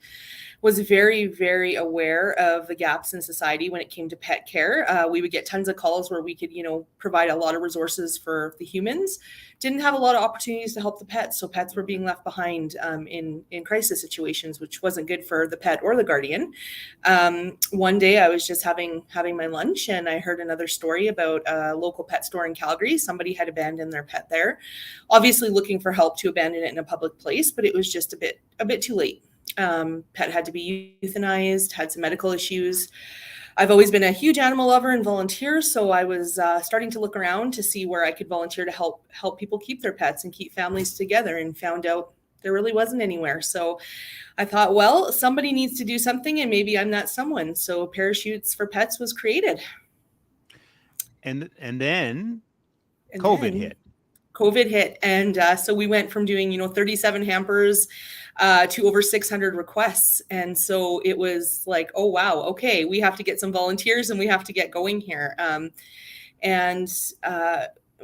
was very, very aware of the gaps in society when it came to pet care. We would get tons of calls where we could, provide a lot of resources for the humans. Didn't have a lot of opportunities to help the pets. So pets were being left behind in crisis situations, which wasn't good for the pet or the guardian. One day I was just having my lunch, and I heard another story about a local pet store in Calgary. Somebody had abandoned their pet there, obviously looking for help to abandon it in a public place, but it was just a bit too late. Pet had to be euthanized, had some medical issues. I've always been a huge animal lover and volunteer, so I was starting to look around to see where I could volunteer to help people keep their pets and keep families together, and found out there really wasn't anywhere. So I thought, well, somebody needs to do something, and maybe I'm that someone. So Parachutes for Pets was created. And then COVID hit. COVID hit. And so we went from doing, 37 hampers to over 600 requests. And so it was like, oh, wow, okay, we have to get some volunteers and we have to get going here. And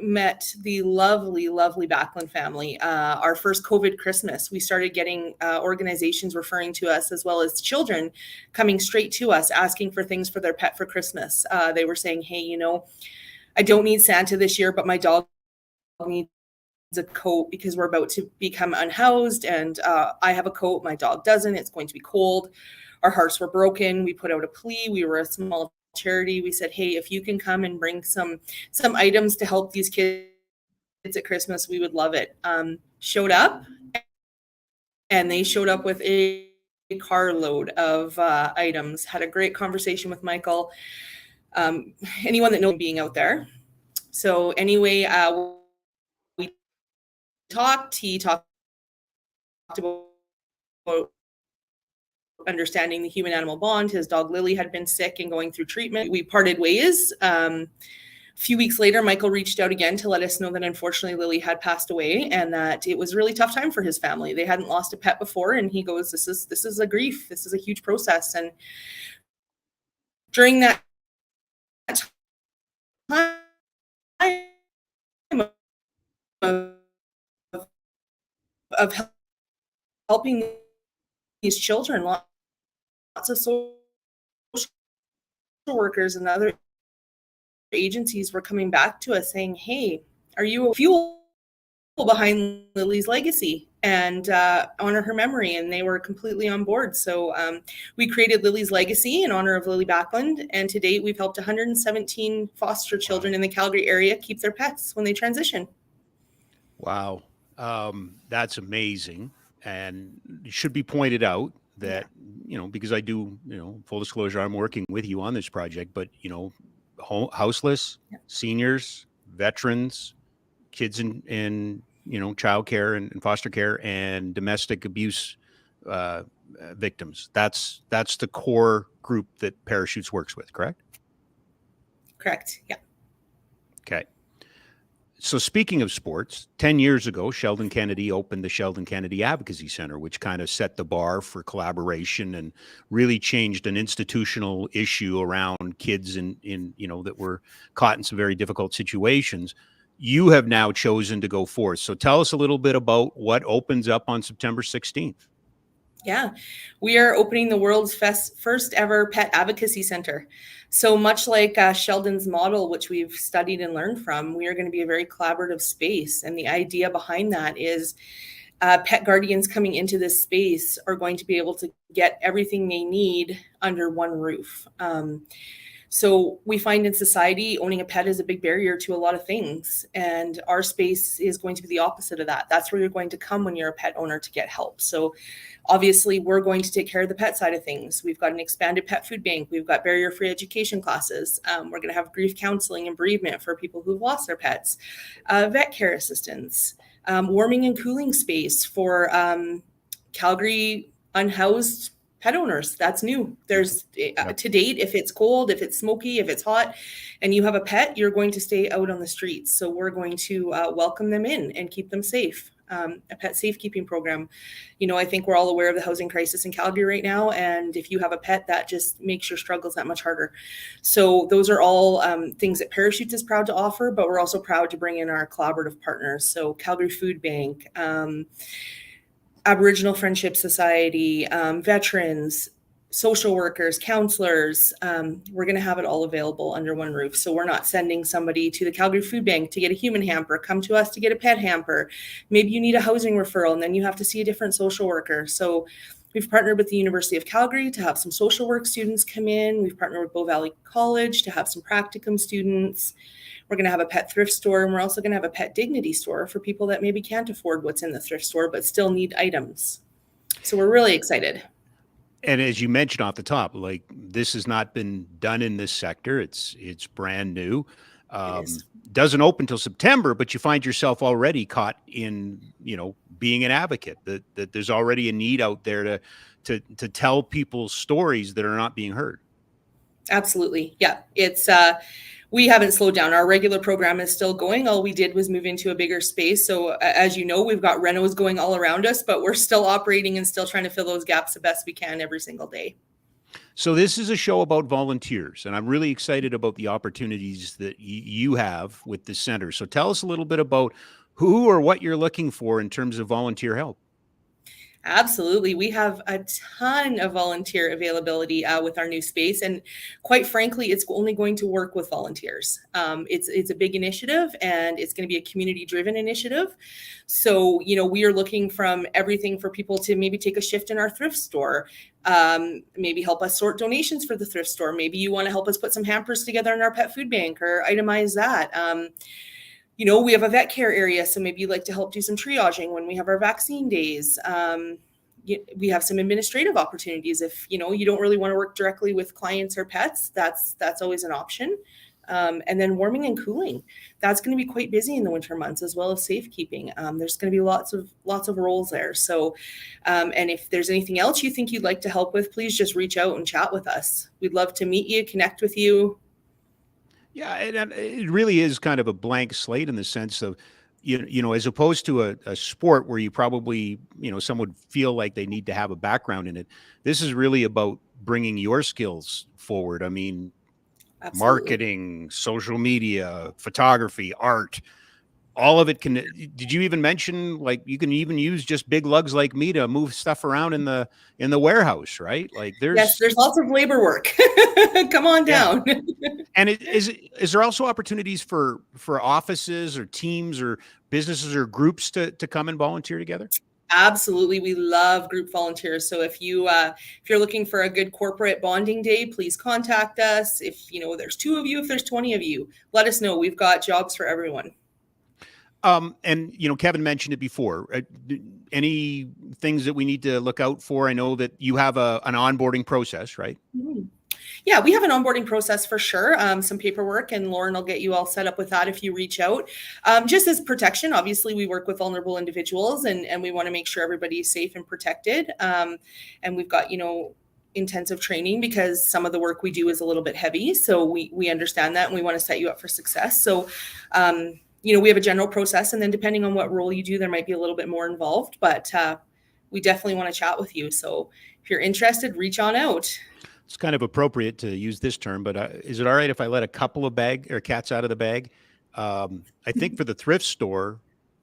met the lovely, lovely Backlund family. Our first COVID Christmas, we started getting organizations referring to us, as well as children coming straight to us asking for things for their pet for Christmas. They were saying, hey, I don't need Santa this year, but my dog needs a coat because we're about to become unhoused, and I have a coat, my dog doesn't. It's going to be cold. Our hearts were broken. We put out a plea. We were a small charity. We said, hey, if you can come and bring some items to help these kids at Christmas, we would love it. Showed up, and they showed up with a carload of items. Had a great conversation with Michael. Anyone that knows being out there. So anyway, we talked. He talked about understanding the human-animal bond. His dog Lily had been sick and going through treatment. We parted ways. A few weeks later, Michael reached out again to let us know that unfortunately Lily had passed away and that it was a really tough time for his family. They hadn't lost a pet before, and he goes, this is a grief. This is a huge process. And during that time of helping these children, lots of social workers and other agencies were coming back to us saying, hey, are you a fuel behind Lily's legacy and honor her memory? And they were completely on board. So we created Lily's Legacy in honor of Lily Backlund. And to date, we've helped 117 foster children in the Calgary area keep their pets when they transition. Wow. That's amazing. And it should be pointed out that, because I do, full disclosure, I'm working with you on this project, but, houseless, seniors, veterans, kids in childcare and foster care, and domestic abuse victims. That's the core group that Parachutes works with, correct? Correct. Yeah. Okay. So speaking of sports, 10 years ago, Sheldon Kennedy opened the Sheldon Kennedy Advocacy Center, which kind of set the bar for collaboration and really changed an institutional issue around kids in that were caught in some very difficult situations. You have now chosen to go forth. So tell us a little bit about what opens up on September 16th. Yeah, we are opening the world's first ever pet advocacy center. So much like Sheldon's model, which we've studied and learned from, we are going to be a very collaborative space. And the idea behind that is pet guardians coming into this space are going to be able to get everything they need under one roof. So we find in society, owning a pet is a big barrier to a lot of things. And our space is going to be the opposite of that. That's where you're going to come when you're a pet owner to get help. So obviously, we're going to take care of the pet side of things. We've got an expanded pet food bank. We've got barrier-free education classes. We're going to have grief counseling and bereavement for people who've lost their pets, vet care assistance, warming and cooling space for Calgary unhoused pet owners. That's new. There's to date, if it's cold, if it's smoky, if it's hot, and you have a pet, you're going to stay out on the streets. So we're going to welcome them in and keep them safe. A pet safekeeping program. I think we're all aware of the housing crisis in Calgary right now. And if you have a pet, that just makes your struggles that much harder. So those are all things that Parachutes is proud to offer, but we're also proud to bring in our collaborative partners. So Calgary Food Bank, Aboriginal Friendship Society, veterans, social workers, counselors. We're going to have it all available under one roof. So we're not sending somebody to the Calgary Food Bank to get a human hamper. Come to us to get a pet hamper. Maybe you need a housing referral and then you have to see a different social worker. So we've partnered with the University of Calgary to have some social work students come in. We've partnered with Bow Valley College to have some practicum students. We're going to have a pet thrift store, and we're also going to have a pet dignity store for people that maybe can't afford what's in the thrift store but still need items. So we're really excited. And as you mentioned off the top, like, this has not been done in this sector. It's brand new. Doesn't open till September, but you find yourself already caught in, being an advocate, that there's already a need out there to tell people stories that are not being heard. Absolutely. Yeah. It's, we haven't slowed down. Our regular program is still going. All we did was move into a bigger space. So as you know, we've got renos going all around us, but we're still operating and still trying to fill those gaps the best we can every single day. So this is a show about volunteers, and I'm really excited about the opportunities that you have with the center. So tell us a little bit about who or what you're looking for in terms of volunteer help. Absolutely. We have a ton of volunteer availability with our new space. And quite frankly, it's only going to work with volunteers. It's a big initiative, and it's going to be a community-driven initiative. So, we are looking from everything for people to maybe take a shift in our thrift store, maybe help us sort donations for the thrift store. Maybe you want to help us put some hampers together in our pet food bank or itemize that. We have a vet care area, so maybe you'd like to help do some triaging when we have our vaccine days. We have some administrative opportunities. If, you don't really want to work directly with clients or pets, that's always an option. And then warming and cooling. That's going to be quite busy in the winter months, as well as safekeeping. There's going to be lots of roles there. So, and if there's anything else you think you'd like to help with, please just reach out and chat with us. We'd love to meet you, connect with you. Yeah, and it really is kind of a blank slate in the sense of, as opposed to a sport where you probably, some would feel like they need to have a background in it. This is really about bringing your skills forward. I mean, Absolutely. Marketing, social media, photography, art, all of it can. Did you even mention, like, you can even use just big lugs like me to move stuff around in the warehouse, right? Like, there's lots of labor work. Come on down. Yeah. And is there also opportunities for offices or teams or businesses or groups to come and volunteer together? Absolutely. We love group volunteers. So if you're looking for a good corporate bonding day, please contact us. If there's 2 of you, if there's 20 of you, let us know. We've got jobs for everyone. And Kevin mentioned it before. Any things that we need to look out for? I know that you have an onboarding process, right? Mm-hmm. Yeah, we have an onboarding process for sure. Some paperwork, and Lauren will get you all set up with that if you reach out. Just as protection, obviously, we work with vulnerable individuals, and we want to make sure everybody's safe and protected. And we've got, intensive training, because some of the work we do is a little bit heavy. So we understand that, and we want to set you up for success. So, we have a general process, and then depending on what role you do, there might be a little bit more involved, but we definitely want to chat with you. So if you're interested, reach on out. It's kind of appropriate to use this term, but is it all right if I let a couple of cats out of the bag? I think for the thrift store,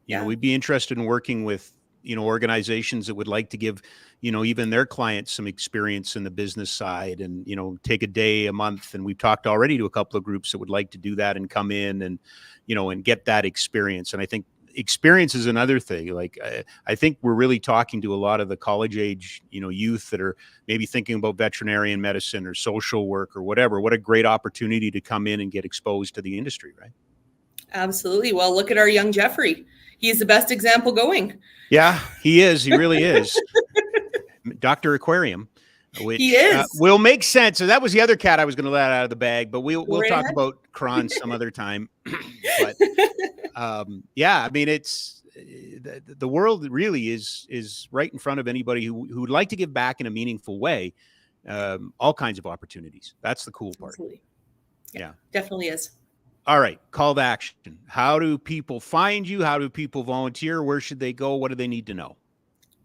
we'd be interested in working with, organizations that would like to give, even their clients some experience in the business side, and, take a day a month. And we've talked already to a couple of groups that would like to do that and come in and, and get that experience. And I think experience is another thing. Like, I think we're really talking to a lot of the college age, youth that are maybe thinking about veterinarian medicine or social work or whatever. What a great opportunity to come in and get exposed to the industry, right? Absolutely. Well, look at our young Jeffrey. He's the best example going. Yeah, he is. He really is. Dr. Aquarium, which he is. Will make sense. So that was the other cat I was going to let out of the bag, but we'll talk about Kron some other time. But yeah, I mean, it's the world really is right in front of anybody who would like to give back in a meaningful way. All kinds of opportunities. That's the cool part. Absolutely. Yeah, definitely is. All right. Call to action. How do people find you? How do people volunteer? Where should they go? What do they need to know?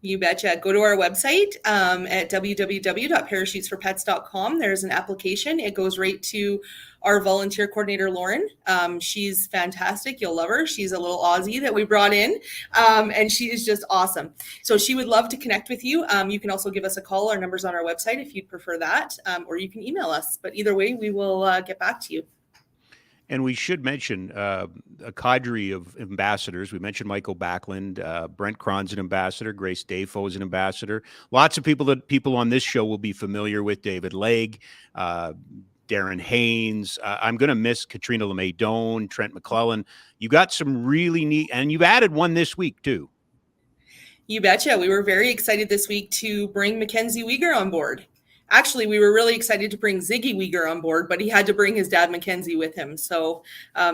You betcha. Go to our website at www.parachutesforpets.com. There's an application. It goes right to our volunteer coordinator, Lauren. She's fantastic. You'll love her. She's a little Aussie that we brought in, and she is just awesome. So she would love to connect with you. You can also give us a call. Our number's on our website if you'd prefer that, or you can email us. But either way, we will get back to you. And we should mention a cadre of ambassadors. We mentioned Michael Backlund, Brent Cron's an ambassador, Grace Dayfo is an ambassador. Lots of people on this show will be familiar with. David Legg, Darren Haynes. I'm going to miss Katrina LeMay Doan, Trent McClellan. You got some really neat, and you've added one this week too. You betcha. We were very excited this week to bring Mackenzie Uyghur on board. Actually, we were really excited to bring Ziggy Uyghur on board, but he had to bring his dad, Mackenzie, with him. So,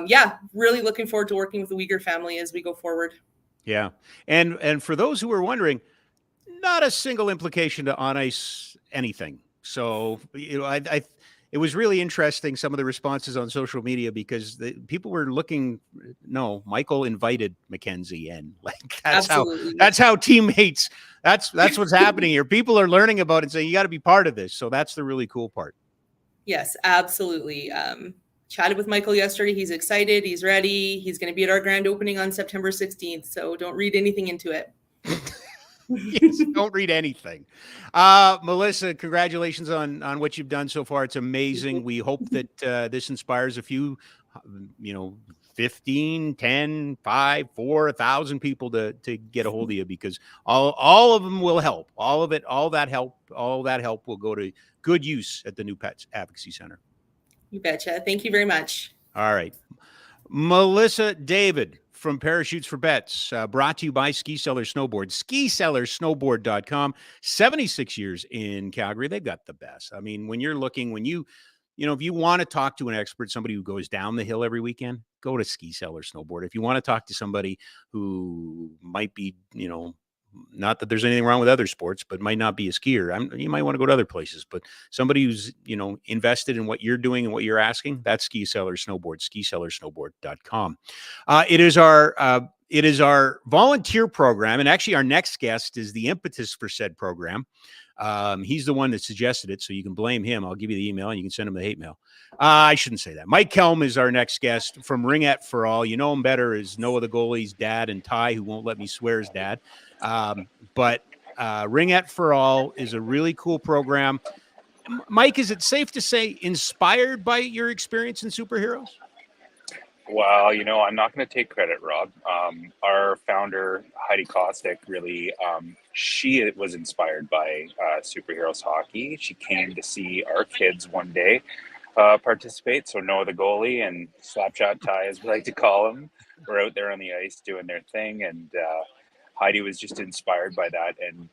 yeah, really looking forward to working with the Uyghur family as we go forward. Yeah. And for those who are wondering, not a single implication to on ice anything. So, it was really interesting, some of the responses on social media, because people were looking. No, Michael invited Mackenzie in. Like that's how teammates. That's what's happening here. People are learning about it and saying you got to be part of this. So that's the really cool part. Yes, absolutely. Chatted with Michael yesterday. He's excited. He's ready. He's going to be at our grand opening on September 16th. So don't read anything into it. Yes, don't read anything. Melissa, congratulations on what you've done so far. It's amazing. We hope that this inspires a few, 15, 10, 5, 4, 1,000 people to get a hold of you, because all of them will help. All of it, all that help will go to good use at the New Pets Advocacy Center. You betcha. Thank you very much. All right. Melissa David from Parachutes for Bets, brought to you by Ski Cellar Snowboard, skicellarsnowboard.com. 76 years in Calgary. They've got the best. I mean, when you're looking, if you want to talk to an expert, somebody who goes down the hill every weekend, go to Ski Cellar Snowboard. If you want to talk to somebody who might be, not that there's anything wrong with other sports, but might not be a skier, you might want to go to other places. But somebody who's, invested in what you're doing and what you're asking, that's Ski Cellar Snowboard, skicellarsnowboard.com. It is our volunteer program. And actually our next guest is the impetus for said program. He's the one that suggested it, so you can blame him. I'll give you the email and you can send him the hate mail. I shouldn't say that. Mike Kelm is our next guest from Ringette for All. You know him better as Noah the goalie's dad and Ty, who won't let me swear his dad. But Ringette for All is a really cool program. Mike, is it safe to say inspired by your experience in superheroes? Well, I'm not going to take credit, Rob. Our founder, Heidi Kostick, really, she was inspired by superheroes hockey. She came to see our kids one day participate. So Noah the goalie and Slapshot Ty, as we like to call him, were out there on the ice doing their thing. And Heidi was just inspired by that. And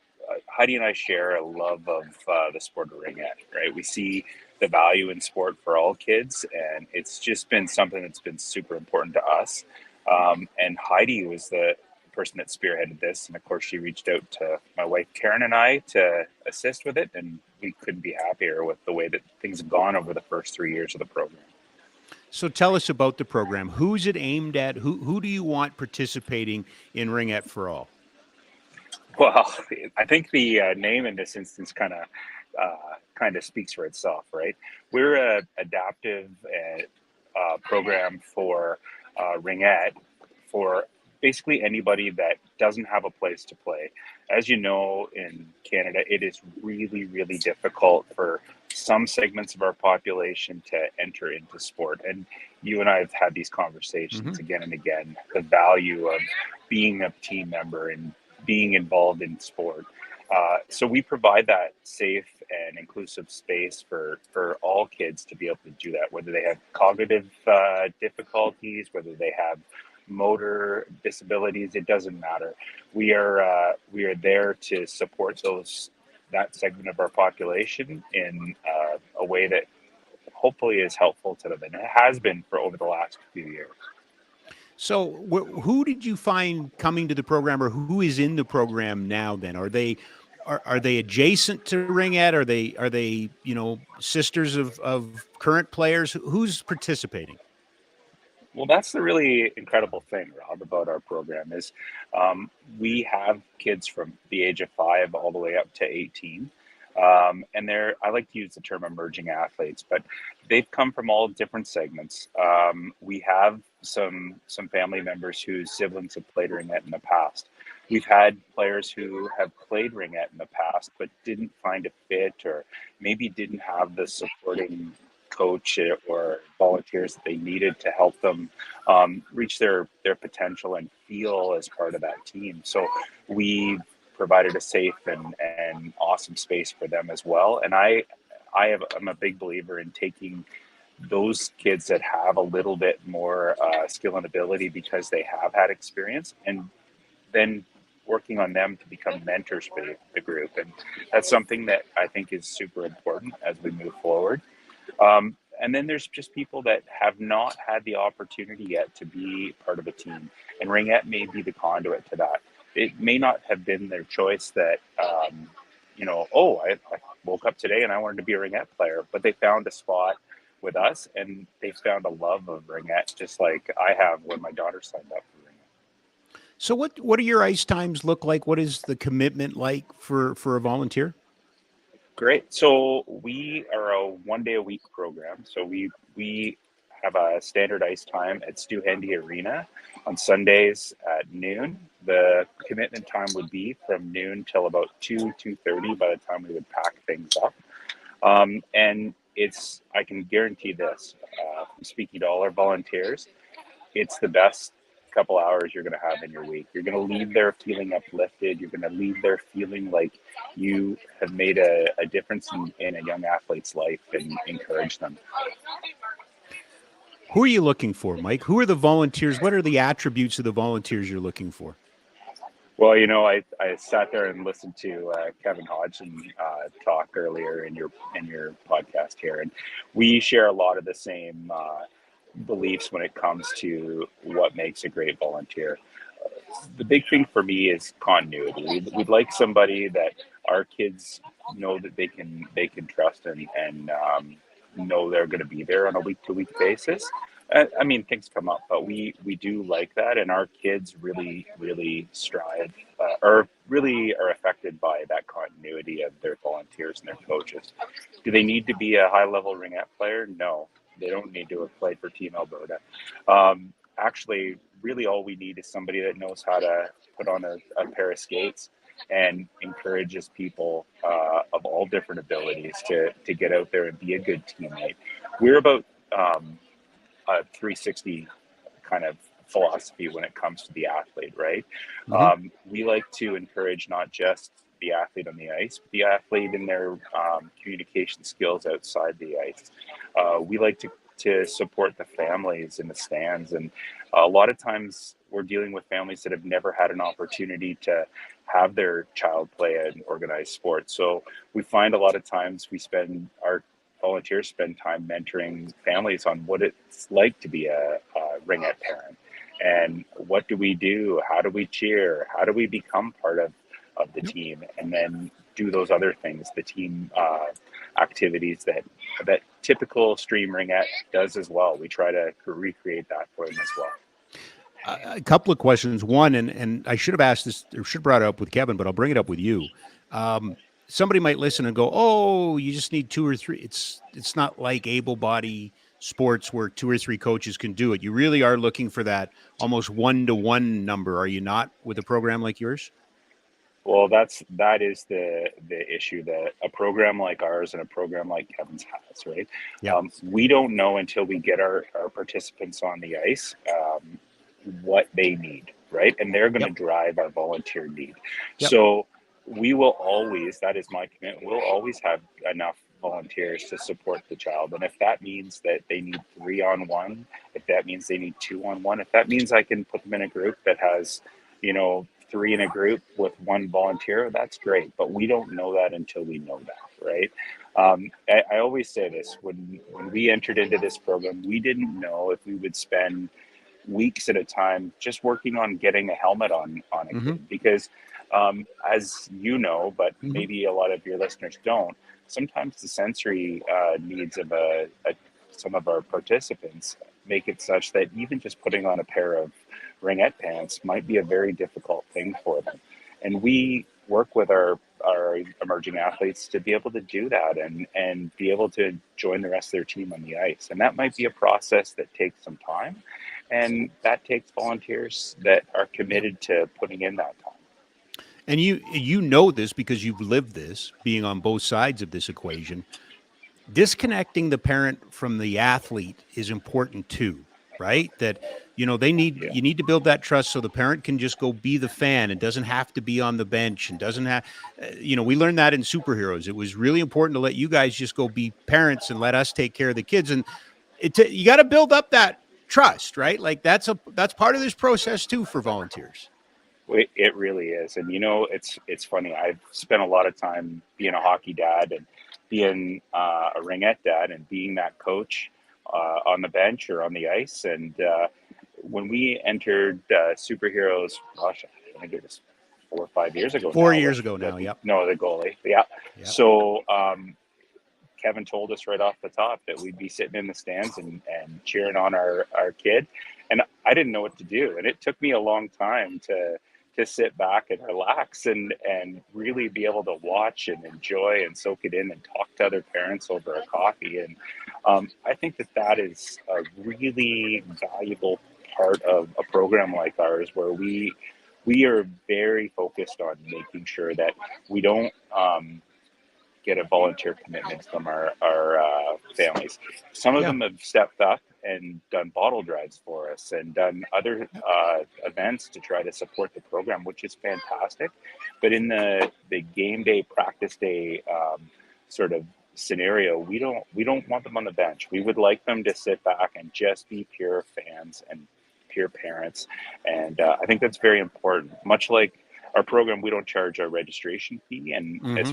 Heidi and I share a love of the sport of ringette, right? We see the value in sport for all kids, and it's just been something that's been super important to us. And Heidi was the person that spearheaded this, and of course she reached out to my wife Karen and I to assist with it, and we couldn't be happier with the way that things have gone over the first 3 years of the program. So tell us about the program. Who's it aimed at? Who do you want participating in Ringette for All? Well, I think the name in this instance kind of speaks for itself, right? We're an adaptive program for ringette for basically anybody that doesn't have a place to play. As you know, in Canada, it is really, really difficult for some segments of our population to enter into sport. And you and I have had these conversations again and again, the value of being a team member and being involved in sport. So we provide that safe and inclusive space for all kids to be able to do that, whether they have cognitive difficulties, whether they have motor disabilities, it doesn't matter. We are there to support that segment of our population in a way that hopefully is helpful to them, and it has been for over the last few years. So who did you find coming to the program, or who is in the program now then? Are they adjacent to Ringette? Are they sisters of current players? Who's participating? Well, that's the really incredible thing, Rob, about our program is we have kids from the age of 5 all the way up to 18. And I like to use the term emerging athletes, but they've come from all different segments. We have some family members whose siblings have played ringette in the past. We've had players who have played ringette in the past, but didn't find a fit, or maybe didn't have the supporting coach or volunteers that they needed to help them reach their potential and feel as part of that team. So we provided a safe and awesome space for them as well. And I'm a big believer in taking those kids that have a little bit more skill and ability because they have had experience, and then working on them to become mentors for the group. And that's something that I think is super important as we move forward. And then there's just people that have not had the opportunity yet to be part of a team, and ringette may be the conduit to that. It may not have been their choice that, I woke up today and I wanted to be a ringette player, but they found a spot with us and they found a love of ringette, just like I have when my daughter signed up for ringette. So what do your ice times look like? What is the commitment like for a volunteer? Great. So we are a 1 day a week program. So we have a standard ice time at Stu Hendy Arena on Sundays at noon. The commitment time would be from noon till about 2:30 by the time we would pack things up. And I can guarantee this, from speaking to all our volunteers, it's the best couple hours you're going to have in your week. You're going to leave there feeling uplifted. You're going to leave there feeling like you have made a difference in a young athlete's life and encourage them. Who are you looking for, Mike? Who are the volunteers? What are the attributes of the volunteers you're looking for? Well, I sat there and listened to Kevin Hodgson talk earlier in your podcast here, and we share a lot of the same beliefs when it comes to what makes a great volunteer. The big thing for me is continuity. We'd like somebody that our kids know that they can trust and know they're going to be there on a week-to-week basis. I mean, things come up, but we do like that, and our kids really strive or really are affected by that continuity of their volunteers and their coaches. Do they need to be a high-level ringette player? No, they don't need to have played for Team Alberta. Actually, really all we need is somebody that knows how to put on a pair of skates and encourages people of all different abilities to get out there and be a good teammate. We're about a 360 kind of philosophy when it comes to the athlete, right? Mm-hmm. We like to encourage not just the athlete on the ice, but the athlete in their communication skills outside the ice. We like to support the families in the stands, and a lot of times we're dealing with families that have never had an opportunity to have their child play an organized sport. So we find a lot of times our volunteers spend time mentoring families on what it's like to be a ringette parent, and what do we do, how do we cheer, how do we become part of the team, and then do those other things, the team activities that typical stream ringette does as well. We try to recreate that for them as well. A couple of questions. One, and I should have asked this, or should have brought it up with Kevin, but I'll bring it up with you. Somebody might listen and go, "Oh, you just need 2 or 3." It's not like able-bodied sports where 2 or 3 coaches can do it. You really are looking for that almost 1-to-1 number, are you not, with a program like yours? Well, that is the issue, that a program like ours and a program like Kevin's has, right? Yep. We don't know until we get our participants on the ice what they need, right? And they're going to drive our volunteer need. Yep. So we will always, that is my commitment, we'll always have enough volunteers to support the child. And if that means that they need 3-on-1, if that means they need 2-on-1, if that means I can put them in a group that has, 3 in a group with 1 volunteer, that's great. But we don't know that until we know that, right? I always say this, when we entered into this program, we didn't know if we would spend weeks at a time just working on getting a helmet on a mm-hmm. kid, because as you know, but mm-hmm. maybe a lot of your listeners don't, sometimes the sensory needs of some of our participants make it such that even just putting on a pair of ringette pants might be a very difficult thing for them. And we work with our emerging athletes to be able to do that and be able to join the rest of their team on the ice. And that might be a process that takes some time, and that takes volunteers that are committed to putting in that time. And you know this because you've lived this, being on both sides of this equation. Disconnecting the parent from the athlete is important too, right? That, they need, you need to build that trust so the parent can just go be the fan and doesn't have to be on the bench and doesn't have, we learned that in Superheroes. It was really important to let you guys just go be parents and let us take care of the kids. And you got to build up that trust, right? Like that's part of this process too for volunteers. It really is. And, it's funny. I've spent a lot of time being a hockey dad and being a ringette dad and being that coach on the bench or on the ice. And when we entered Superheroes, gosh, I think it was 4 or 5 years ago. 4 years ago now, yep. No, the goalie, yeah. Yep. So Kevin told us right off the top that we'd be sitting in the stands and cheering on our kid. And I didn't know what to do. And it took me a long time to to sit back and relax and really be able to watch and enjoy and soak it in and talk to other parents over a coffee. And I think that is a really valuable part of a program like ours, where we are very focused on making sure that we don't get a volunteer commitment from our families. Some of them have stepped up and done bottle drives for us and done other events to try to support the program, which is fantastic. But in the game day, practice day sort of scenario, we don't want them on the bench. We would like them to sit back and just be pure fans and pure parents. And I think that's very important. Much like our program, we don't charge our registration fee, and as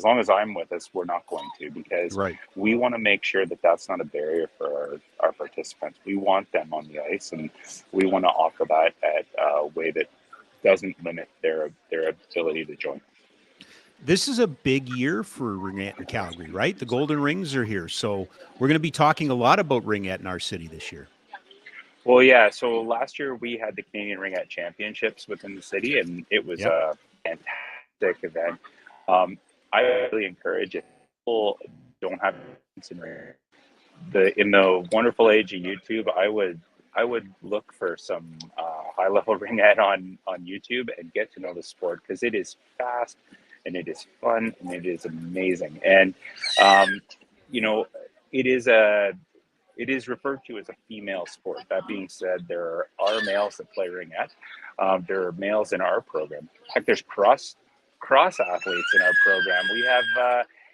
long as I'm with us, we're not going to, because we want to make sure that that's not a barrier for our participants. We want them on the ice, and we want to offer that at a way that doesn't limit their ability to join. This is a big year for Ringette in Calgary, right? The Golden Rings are here, so we're going to be talking a lot about Ringette in our city this year. Well, yeah. So last year we had the Canadian Ringette Championships within the city, and it was a fantastic event. I really encourage, if people don't have in the wonderful age of YouTube, I would look for some high level ringette on YouTube and get to know the sport, because it is fast and it is fun and it is amazing. And it is referred to as a female sport. That being said, there are males that play ringette. There are males in our program. In fact, there's cross athletes in our program. We have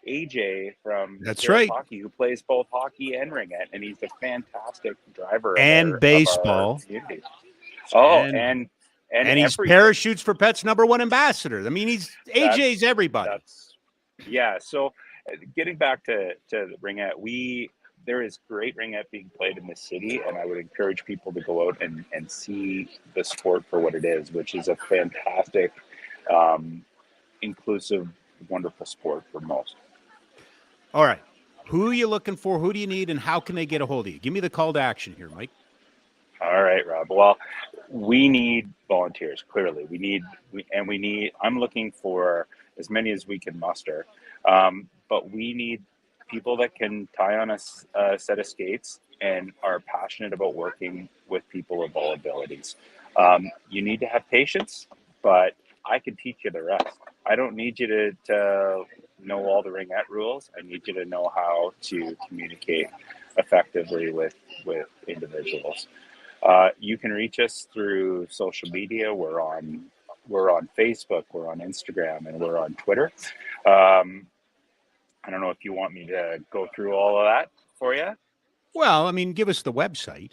AJ from hockey, who plays both hockey and ringette, and he's a fantastic driver and baseball. And he's Parachutes for Pets #1 ambassador. I mean, AJ's everybody. So getting back to the ringette, there is great ringette being played in this city, and I would encourage people to go out and see the sport for what it is, which is a fantastic, inclusive, wonderful sport for most. All right. Who are you looking for? Who do you need, and how can they get a hold of you? Give me the call to action here, Mike. All right, Rob. Well, we need volunteers, clearly. I'm looking for as many as we can muster, but we need people that can tie on a set of skates and are passionate about working with people of all abilities. You need to have patience, but I can teach you the rest. I don't need you to know all the ringette rules. I need you to know how to communicate effectively with individuals. You can reach us through social media. We're on Facebook, we're on Instagram, and we're on Twitter. I don't know if you want me to go through all of that for you. Well, I mean, give us the website.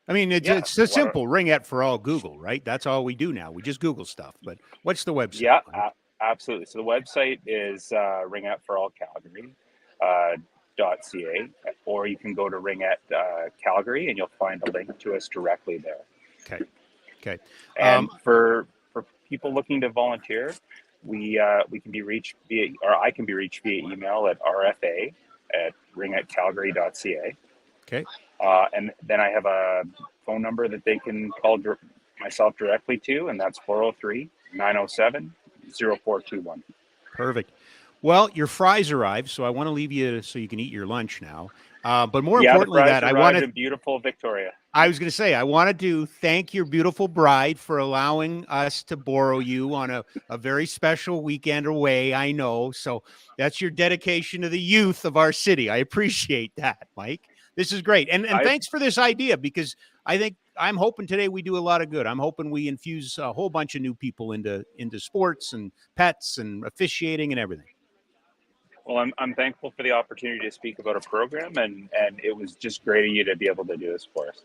I mean, it's a simple Ringette for All Google, right? That's all we do now. We just Google stuff. But what's the website? Yeah, absolutely. So the website is Ringette for All Calgary. .ca, or you can go to Ringette Calgary, and you'll find a link to us directly there. Okay. And for people looking to volunteer, we can be reached I can be reached via email at rfa@ringettecalgary.ca. Okay. And then I have a phone number that they can call myself directly to, and that's 403-907-0421. Perfect. Well, your fries arrived, so I want to leave you so you can eat your lunch now. But more importantly, I wanted in beautiful Victoria. I was going to say, I wanted to thank your beautiful bride for allowing us to borrow you on a very special weekend away. I know. So that's your dedication to the youth of our city. I appreciate that, Mike. This is great. And thanks for this idea, because I'm hoping today we do a lot of good. I'm hoping we infuse a whole bunch of new people into sports and pets and officiating and everything. Well, I'm thankful for the opportunity to speak about a program, and it was just great of you to be able to do this for us.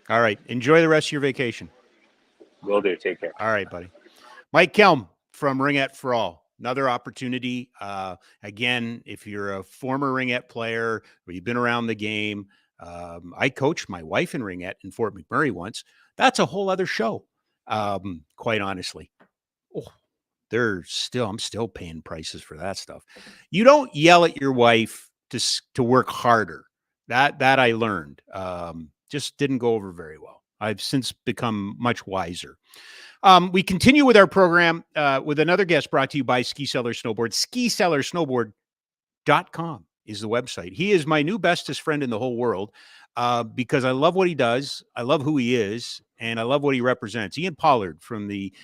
All right. Enjoy the rest of your vacation. Will do. Take care. All right, buddy. Mike Kelm from Ringette for All. Another opportunity. Again, if you're a former Ringette player or you've been around the game, I coached my wife in Ringette in Fort McMurray once. That's a whole other show, quite honestly. I'm still paying prices for that stuff. You don't yell at your wife to work harder. That I learned. Just didn't go over very well. I've since become much wiser. We continue with our program with another guest brought to you by Ski Cellar Snowboard. SkiCellarSnowboard.com is the website. He is my new bestest friend in the whole world because I love what he does. I love who he is, and I love what he represents. Ian Pollard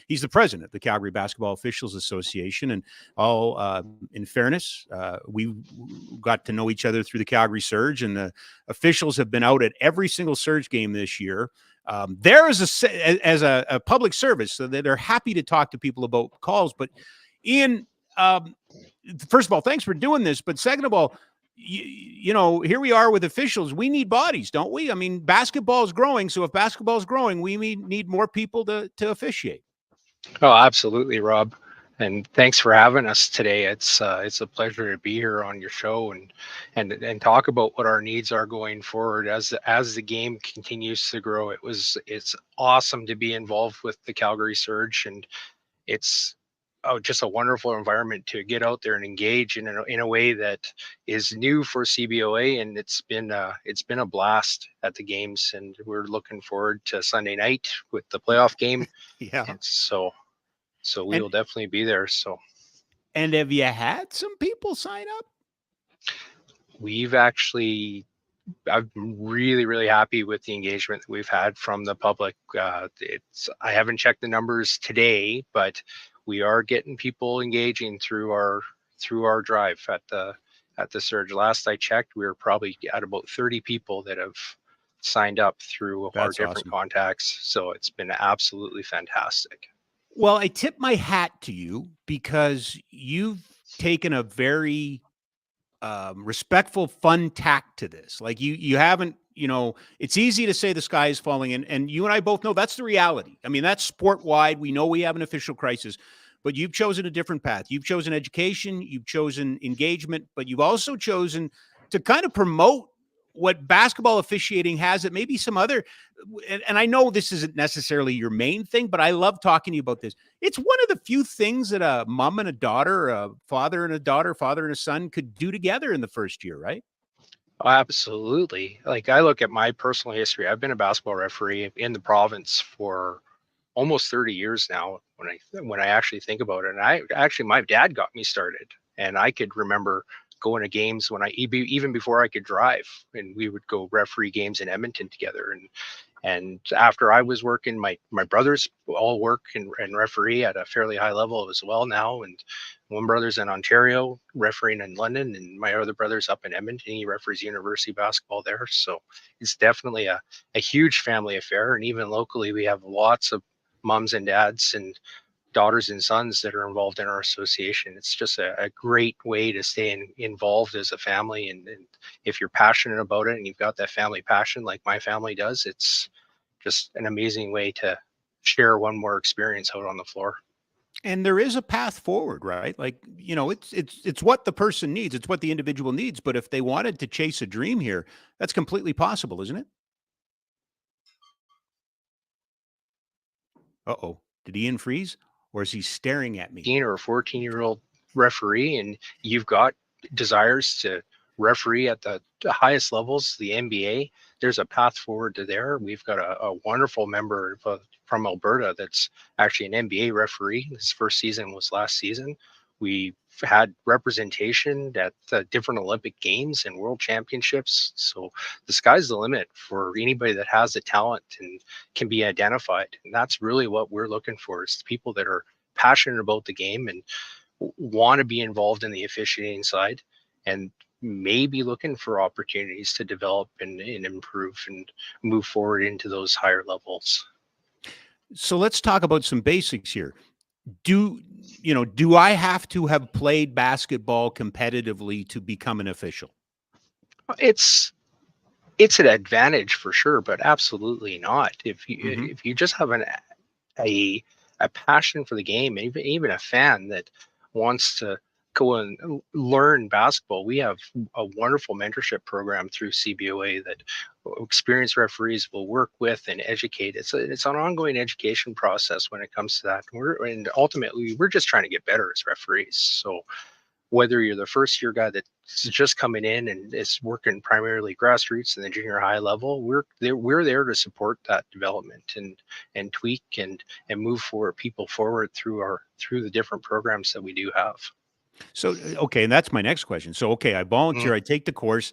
he's the president of the Calgary Basketball Officials Association. And all in fairness, we got to know each other through the Calgary Surge, and the officials have been out at every single Surge game this year. There is a public service, so that they're happy to talk to people about calls. But Ian, first of all, thanks for doing this. But second of all, you know, here we are with officials. We need bodies, don't we? I mean, basketball is growing. So if basketball is growing, we need more people to officiate. Oh, absolutely, Rob. And thanks for having us today. It's a pleasure to be here on your show and talk about what our needs are going forward as the game continues to grow. It's awesome to be involved with the Calgary Surge, and it's just a wonderful environment to get out there and engage in a way that is new for CBOA, and it's been a blast at the games, and we're looking forward to Sunday night with the playoff game. Yeah. And so we will definitely be there. So, and have you had some people sign up? I'm really, really happy with the engagement that we've had from the public. I haven't checked the numbers today, but we are getting people engaging through our drive at the Surge. Last I checked, we were probably at about 30 people that have signed up through our different contacts. So it's been absolutely fantastic. Well, I tip my hat to you because you've taken a very respectful, fun tack to this. Like you haven't, you know, it's easy to say the sky is falling, and you and I both know that's the reality. I mean, that's sport wide. We know we have an official crisis, but you've chosen a different path. You've chosen education, you've chosen engagement, but you've also chosen to kind of promote what basketball officiating has that maybe some other, and I know this isn't necessarily your main thing, but I love talking to you about this. It's one of the few things that a mom and a daughter, a father and a daughter, father and a son could do together in the first year, right? Oh, absolutely. Like, I look at my personal history. I've been a basketball referee in the province for almost 30 years now when I actually think about it. And my dad got me started, and I could remember going to games when even before I could drive, and we would go referee games in Edmonton together. And after I was working, my brothers all work and referee at a fairly high level as well now. And one brother's in Ontario refereeing in London, and my other brother's up in Edmonton. He referees university basketball there. So it's definitely a huge family affair. And even locally, we have lots of moms and dads and daughters and sons that are involved in our association. It's just a great way to stay involved as a family. And if you're passionate about it and you've got that family passion like my family does, it's just an amazing way to share one more experience out on the floor. And there is a path forward, right? Like, you know, it's what the person needs. It's what the individual needs. But if they wanted to chase a dream here, that's completely possible, isn't it? Uh-oh. Did Ian freeze? Or is he staring at me? Or a 14-year-old referee, and you've got desires to referee at the highest levels, the NBA, there's a path forward to there. We've got a wonderful member from Alberta that's actually an NBA referee. His first season was last season. We've had representation at the different Olympic Games and World Championships. So the sky's the limit for anybody that has the talent and can be identified. And that's really what we're looking for, is people that are passionate about the game and want to be involved in the officiating side, and maybe looking for opportunities to develop and improve and move forward into those higher levels. So let's talk about some basics here. Do I have to have played basketball competitively to become an official? It's an advantage for sure, but absolutely not. If you just have a passion for the game, even a fan that wants to go and learn basketball, we have a wonderful mentorship program through CBOA that experienced referees will work with and educate. It's an ongoing education process when it comes to that. And ultimately we're just trying to get better as referees. So whether you're the first year guy that's just coming in and is working primarily grassroots and the junior high level, we're there to support that development and tweak and move people forward through the different programs that we do have. So, okay, and that's my next question. So, okay, I volunteer, I take the course.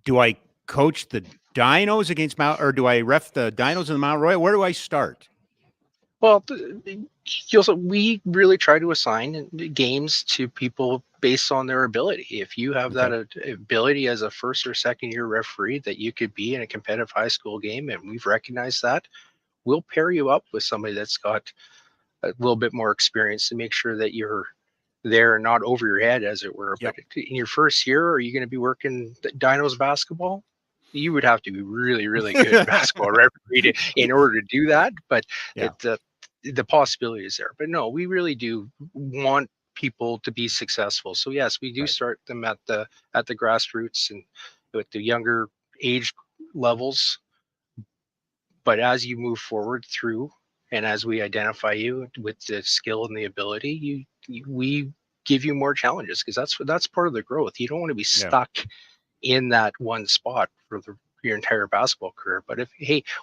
Do I coach the Dinos against Mount, or do I ref the Dinos in the Mount Royal? Where do I start? Well, we really try to assign games to people based on their ability. If you have that ability as a first or second year referee that you could be in a competitive high school game, and we've recognized that, we'll pair you up with somebody that's got a little bit more experience to make sure that you're there and not over your head, as it were. Yep. But in your first year, are you going to be working Dinos basketball? You would have to be really, really good basketball referee in order to do that. But the possibility is there. But no, we really do want people to be successful. So yes, we do start them at the grassroots and with the younger age levels. But as you move forward through, and as we identify you with the skill and the ability, we give you more challenges, because that's part of the growth. You don't want to be stuck in that one spot for your entire basketball career. But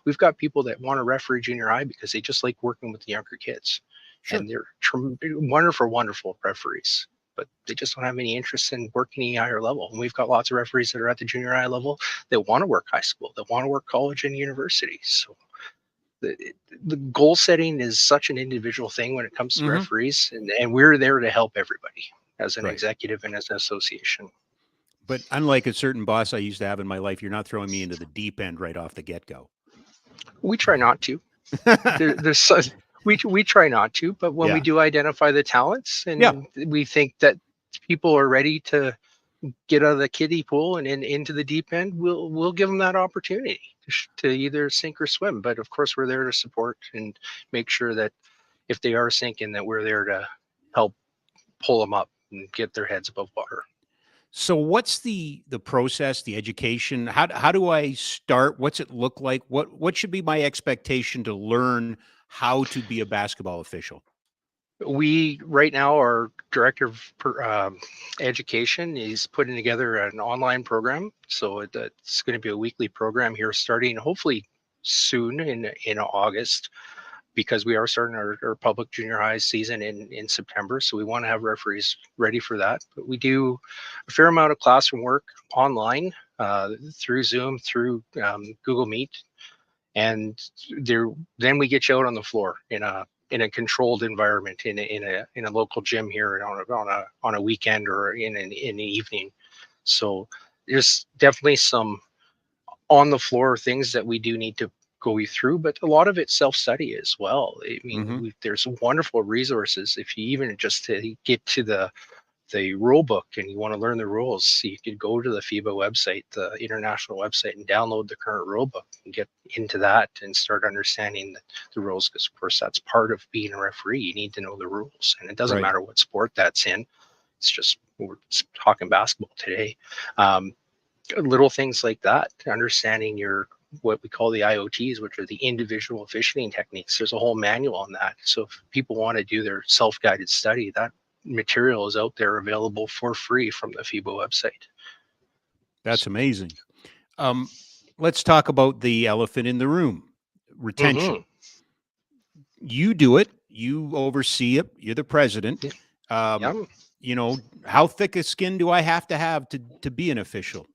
we've got people that want to referee junior high because they just like working with the younger kids. Sure. And they're wonderful referees, but they just don't have any interest in working any higher level. And we've got lots of referees that are at the junior high level that want to work high school, that want to work college and university. So the goal setting is such an individual thing when it comes to referees, and we're there to help everybody as an executive and as an association. But unlike a certain boss I used to have in my life, you're not throwing me into the deep end right off the get-go. We try not to. We try not to, but when we do identify the talents and we think that people are ready to get out of the kiddie pool and into the deep end, we'll give them that opportunity to either sink or swim. But of course, we're there to support and make sure that if they are sinking, that we're there to help pull them up and get their heads above water. So what's the process, the education? How do I start? What's it look like? What should be my expectation to learn how to be a basketball official? We right now, our director of education is putting together an online program. So it's going to be a weekly program here starting hopefully soon in August, because we are starting our public junior high season in September. So we want to have referees ready for that. But we do a fair amount of classroom work online through Zoom, through Google Meet. And then we get you out on the floor in a controlled environment in a local gym here on a weekend or in an evening. So there's definitely some on the floor things that we do need to go you through, but a lot of it's self-study as well. I mean, there's wonderful resources. If you even just to get to the rule book and you want to learn the rules, you could go to the FIBA website, the international website, and download the current rule book and get into that and start understanding the rules, because of course that's part of being a referee. You need to know the rules, and it doesn't matter what sport that's in. It's just, we're talking basketball today. Little things like that, understanding what we call the IOTs, which are the individual officiating techniques. There's a whole manual on that. So if people want to do their self-guided study, that material is out there available for free from the FIBA website. That's amazing. Let's talk about the elephant in the room, retention. You do it. You oversee it. You're the president. You know, how thick a skin do I have to be an official?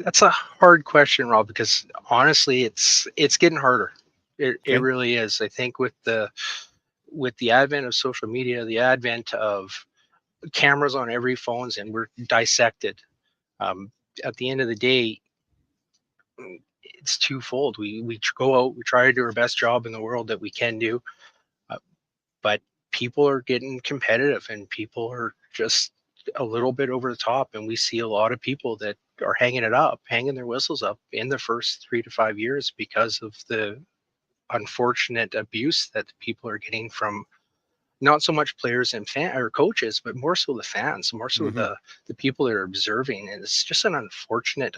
That's a hard question, Rob, because honestly, it's getting harder. It really is. I think with the advent of social media, the advent of cameras on every phones, and we're dissected. At the end of the day, it's twofold. We go out, we try to do our best job in the world that we can do, but people are getting competitive, and people are just a little bit over the top, and we see a lot of people that are hanging their whistles up in the first 3 to 5 years because of the unfortunate abuse that people are getting from not so much players and coaches, but more so the fans, more so the people that are observing. And it's just an unfortunate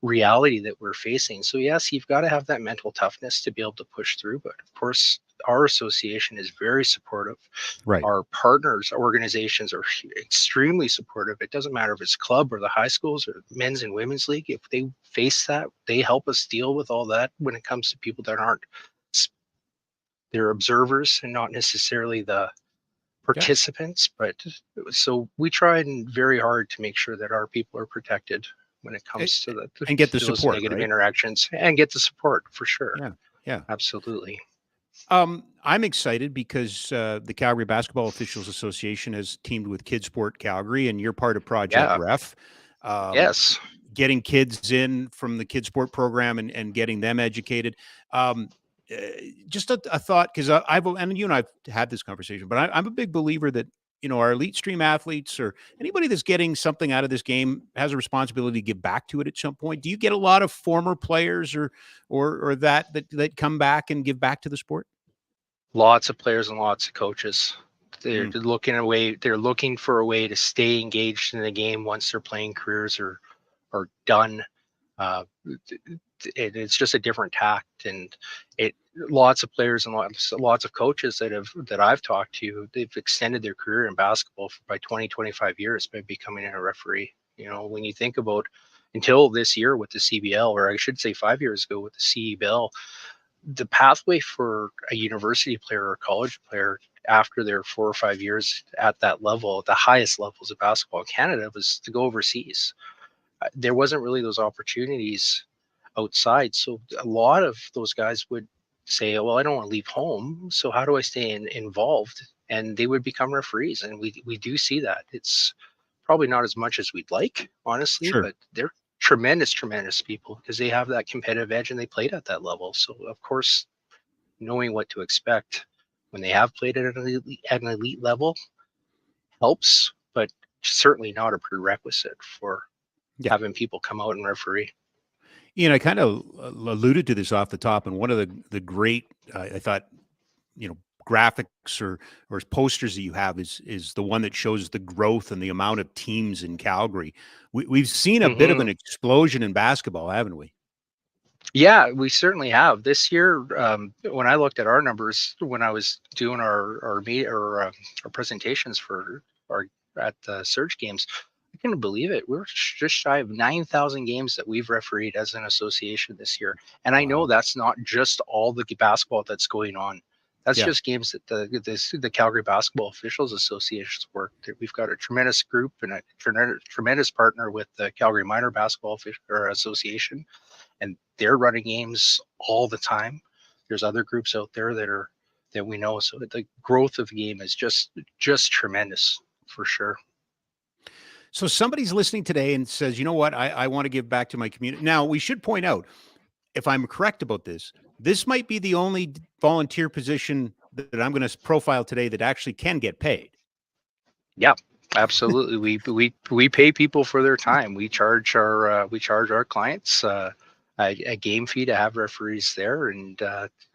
reality that we're facing. So yes, you've got to have that mental toughness to be able to push through. But of course, our association is very supportive. Right. Our partners organizations are extremely supportive. It doesn't matter if it's club or the high schools or men's and women's league. If they face that, they help us deal with all that when it comes to people that aren't, they're observers and not necessarily the participants. But so we try very hard to make sure that our people are protected when it comes to and get the those support, negative right? interactions, and get the support for sure. Yeah, absolutely. I'm excited because the Calgary Basketball Officials Association has teamed with Kidsport Calgary, and you're part of Project Ref. Yes. Getting kids in from the Kidsport program and getting them educated. Just a thought, because I've, and you and I've had this conversation, but I'm a big believer that, our elite stream athletes or anybody that's getting something out of this game has a responsibility to give back to it at some point. Do you get a lot of former players or that come back and give back to the sport? Lots of players and lots of coaches. They're looking for a way to stay engaged in the game once their playing careers are done. It's just a different tact, and lots of players and lots of coaches that I've talked to, they've extended their career in basketball by 20, 25 years by becoming a referee. When you think about until this year with the CBL, or I should say 5 years ago with the CEBL, the pathway for a university player or college player after their 4 or 5 years at that level, the highest levels of basketball in Canada, was to go overseas. There wasn't really those opportunities outside. So a lot of those guys would say, well, I don't want to leave home, so how do I stay involved? And they would become referees. And we do see that. It's probably not as much as we'd like, honestly, but they're tremendous people because they have that competitive edge and they played at that level. So of course, knowing what to expect when they have played at an elite level helps, but certainly not a prerequisite for having people come out and referee. Ian, I kind of alluded to this off the top, and one of the great, I thought, graphics or posters that you have is the one that shows the growth and the amount of teams in Calgary. We've seen a bit of an explosion in basketball, haven't we? Yeah, we certainly have. This year, when I looked at our numbers, when I was doing our presentations at the Surge games, I couldn't believe it. We're just shy of 9,000 games that we've refereed as an association this year. And I know that's not just all the basketball that's going on. That's just games that the Calgary Basketball Officials Association's work. We've got a tremendous group and a tremendous partner with the Calgary Minor Basketball Association, and they're running games all the time. There's other groups out there that we know. So the growth of the game is just tremendous for sure. So somebody's listening today and says, you know what, I want to give back to my community. Now, we should point out, if I'm correct about this might be the only volunteer position that I'm going to profile today that actually can get paid. Yeah, absolutely. we pay people for their time. We charge our clients a game fee to have referees there, and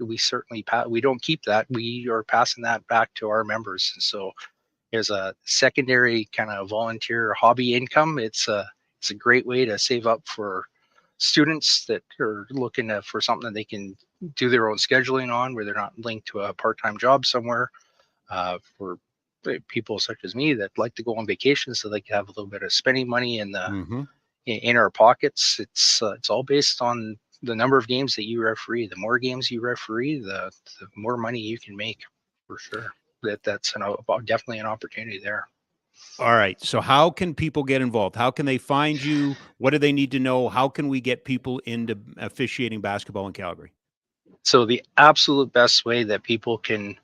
we certainly we don't keep that. We are passing that back to our members, and so there's a secondary kind of volunteer hobby income. It's a great way to save up for students that are looking for something that they can do their own scheduling on, where they're not linked to a part-time job somewhere. For people such as me that like to go on vacation, so they can have a little bit of spending money in the in our pockets. It's all based on the number of games that you referee. The more games you referee, the more money you can make, for sure. That's definitely an opportunity there. All right. So how can people get involved? How can they find you? What do they need to know? How can we get people into officiating basketball in Calgary? So the absolute best way that people can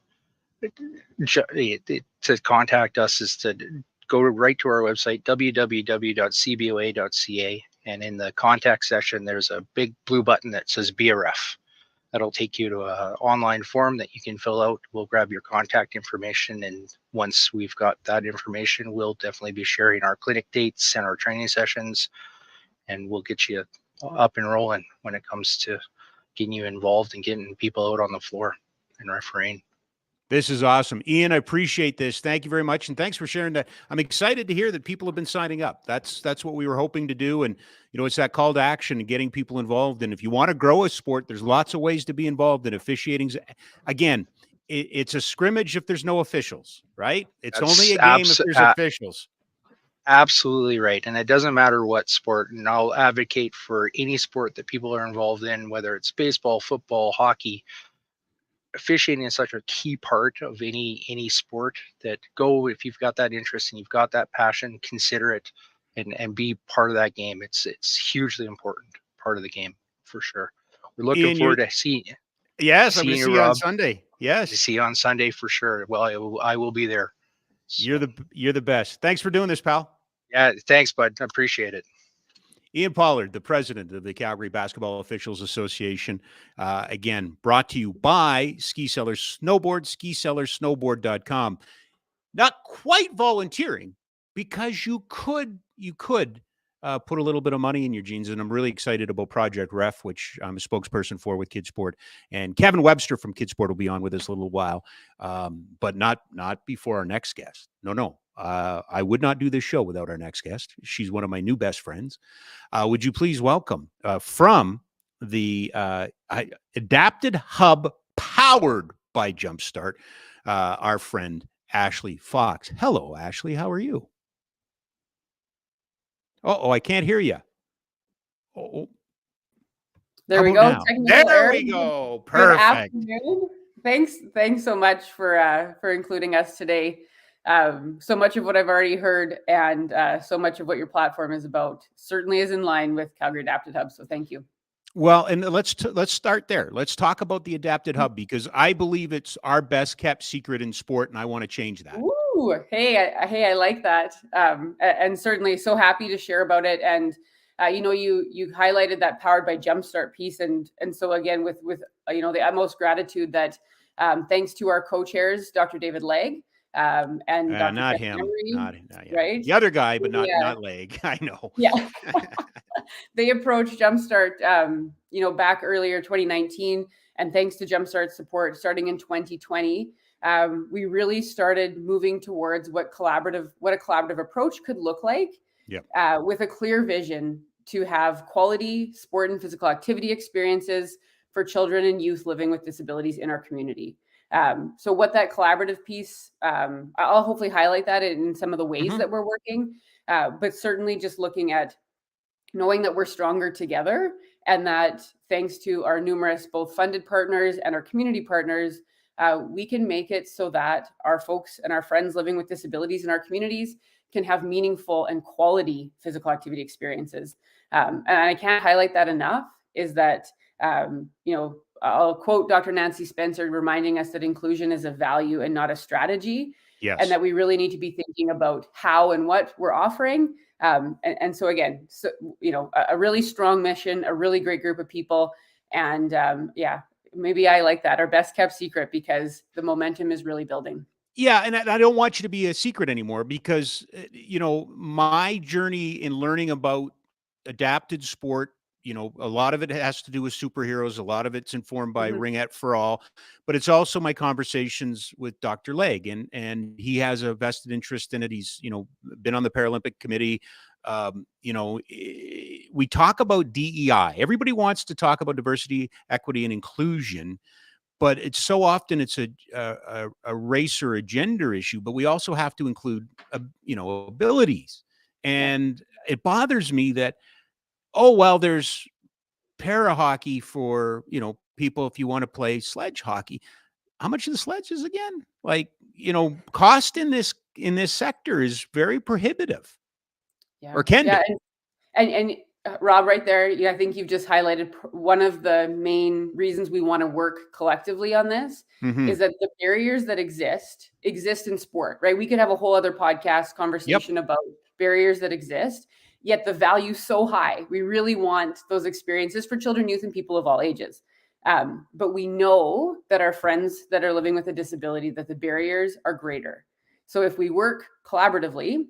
to contact us is to go right to our website, www.cboa.ca. And in the contact section, there's a big blue button that says Be a Ref. That'll take you to an online form that you can fill out. We'll grab your contact information, and once we've got that information, we'll definitely be sharing our clinic dates and our training sessions, and we'll get you up and rolling when it comes to getting you involved and getting people out on the floor and refereeing. This is awesome. Ian, I appreciate this. Thank you very much. And thanks for sharing that. I'm excited to hear that people have been signing up. That's what we were hoping to do. And, it's that call to action and getting people involved. And if you want to grow a sport, there's lots of ways to be involved in officiating. Again, it's a scrimmage if there's no officials, right? It's That's only a game if there's officials. Absolutely right. And it doesn't matter what sport. And I'll advocate for any sport that people are involved in, whether it's baseball, football, hockey. Officiating is such a key part of any sport that go, if you've got that interest and you've got that passion, consider it and be part of that game. It's hugely important part of the game for sure. We're looking Ian, forward to seeing yes, I'm going to see you on Rob. Sunday. Yes. To see you on Sunday for sure. Well, I will be there. So. You're the best. Thanks for doing this, pal. Yeah, thanks, bud. I appreciate it. Ian Pollard, the president of the Calgary Basketball Officials Association, again, brought to you by Ski Sellers Snowboard, skisellersnowboard.com. Not quite volunteering, because you could put a little bit of money in your jeans, and I'm really excited about Project Ref, which I'm a spokesperson for with Kidsport, and Kevin Webster from Kidsport will be on with us a little while, but not before our next guest. No. I would not do this show without our next guest. She's one of my new best friends. Would you please welcome from the Adapted Hub powered by Jumpstart, our friend Ashley Fox. Hello, Ashley. How are you? Oh, I can't hear you. Oh, there we go. There we go. Perfect. Good afternoon. Thanks so much for including us today. So much of what I've already heard and so much of what your platform is about certainly is in line with Calgary Adapted Hub. So thank you. Well, and let's start there. Let's talk about the Adapted Hub, because I believe it's our best kept secret in sport, and I want to change that. Ooh, hey, I like that, and certainly so happy to share about it. And you highlighted that powered by Jumpstart piece, and so again with the utmost gratitude that thanks to our co-chairs, Dr. David Legg. And Dr. Not Jeff him, Henry, not right? The other guy, but not Legg. I know. Yeah, they approached Jumpstart, back earlier 2019, and thanks to Jumpstart's support, starting in 2020, we really started moving towards what a collaborative approach could look like. Yep. With a clear vision to have quality sport and physical activity experiences for children and youth living with disabilities in our community. So what that collaborative piece, I'll hopefully highlight that in some of the ways that we're working, but certainly just looking at knowing that we're stronger together, and that thanks to our numerous both funded partners and our community partners, we can make it so that our folks and our friends living with disabilities in our communities can have meaningful and quality physical activity experiences. And I can't highlight that enough, is that, I'll quote Dr. Nancy Spencer reminding us that inclusion is a value and not a strategy. Yes. And that we really need to be thinking about how and what we're offering. And so again, a really strong mission, a really great group of people. And maybe I like that, our best kept secret, because the momentum is really building. Yeah, and I don't want you to be a secret anymore, because, my journey in learning about adapted sport, a lot of it has to do with superheroes. A lot of it's informed by Ringette for All, but it's also my conversations with Dr. Legg, and he has a vested interest in it. He's, been on the Paralympic committee. We talk about DEI. Everybody wants to talk about diversity, equity, and inclusion, but it's so often it's a race or a gender issue, but we also have to include, abilities. And it bothers me that, there's para hockey for, people if you want to play sledge hockey. How much of the sledges again? Cost in this sector is very prohibitive. Yeah. Or can be. And Rob, right there, I think you've just highlighted one of the main reasons we want to work collectively on this, is that the barriers that exist in sport, right? We could have a whole other podcast conversation about barriers that exist, yet the value so high. We really want those experiences for children, youth, and people of all ages. But we know that our friends that are living with a disability, that the barriers are greater. So if we work collaboratively,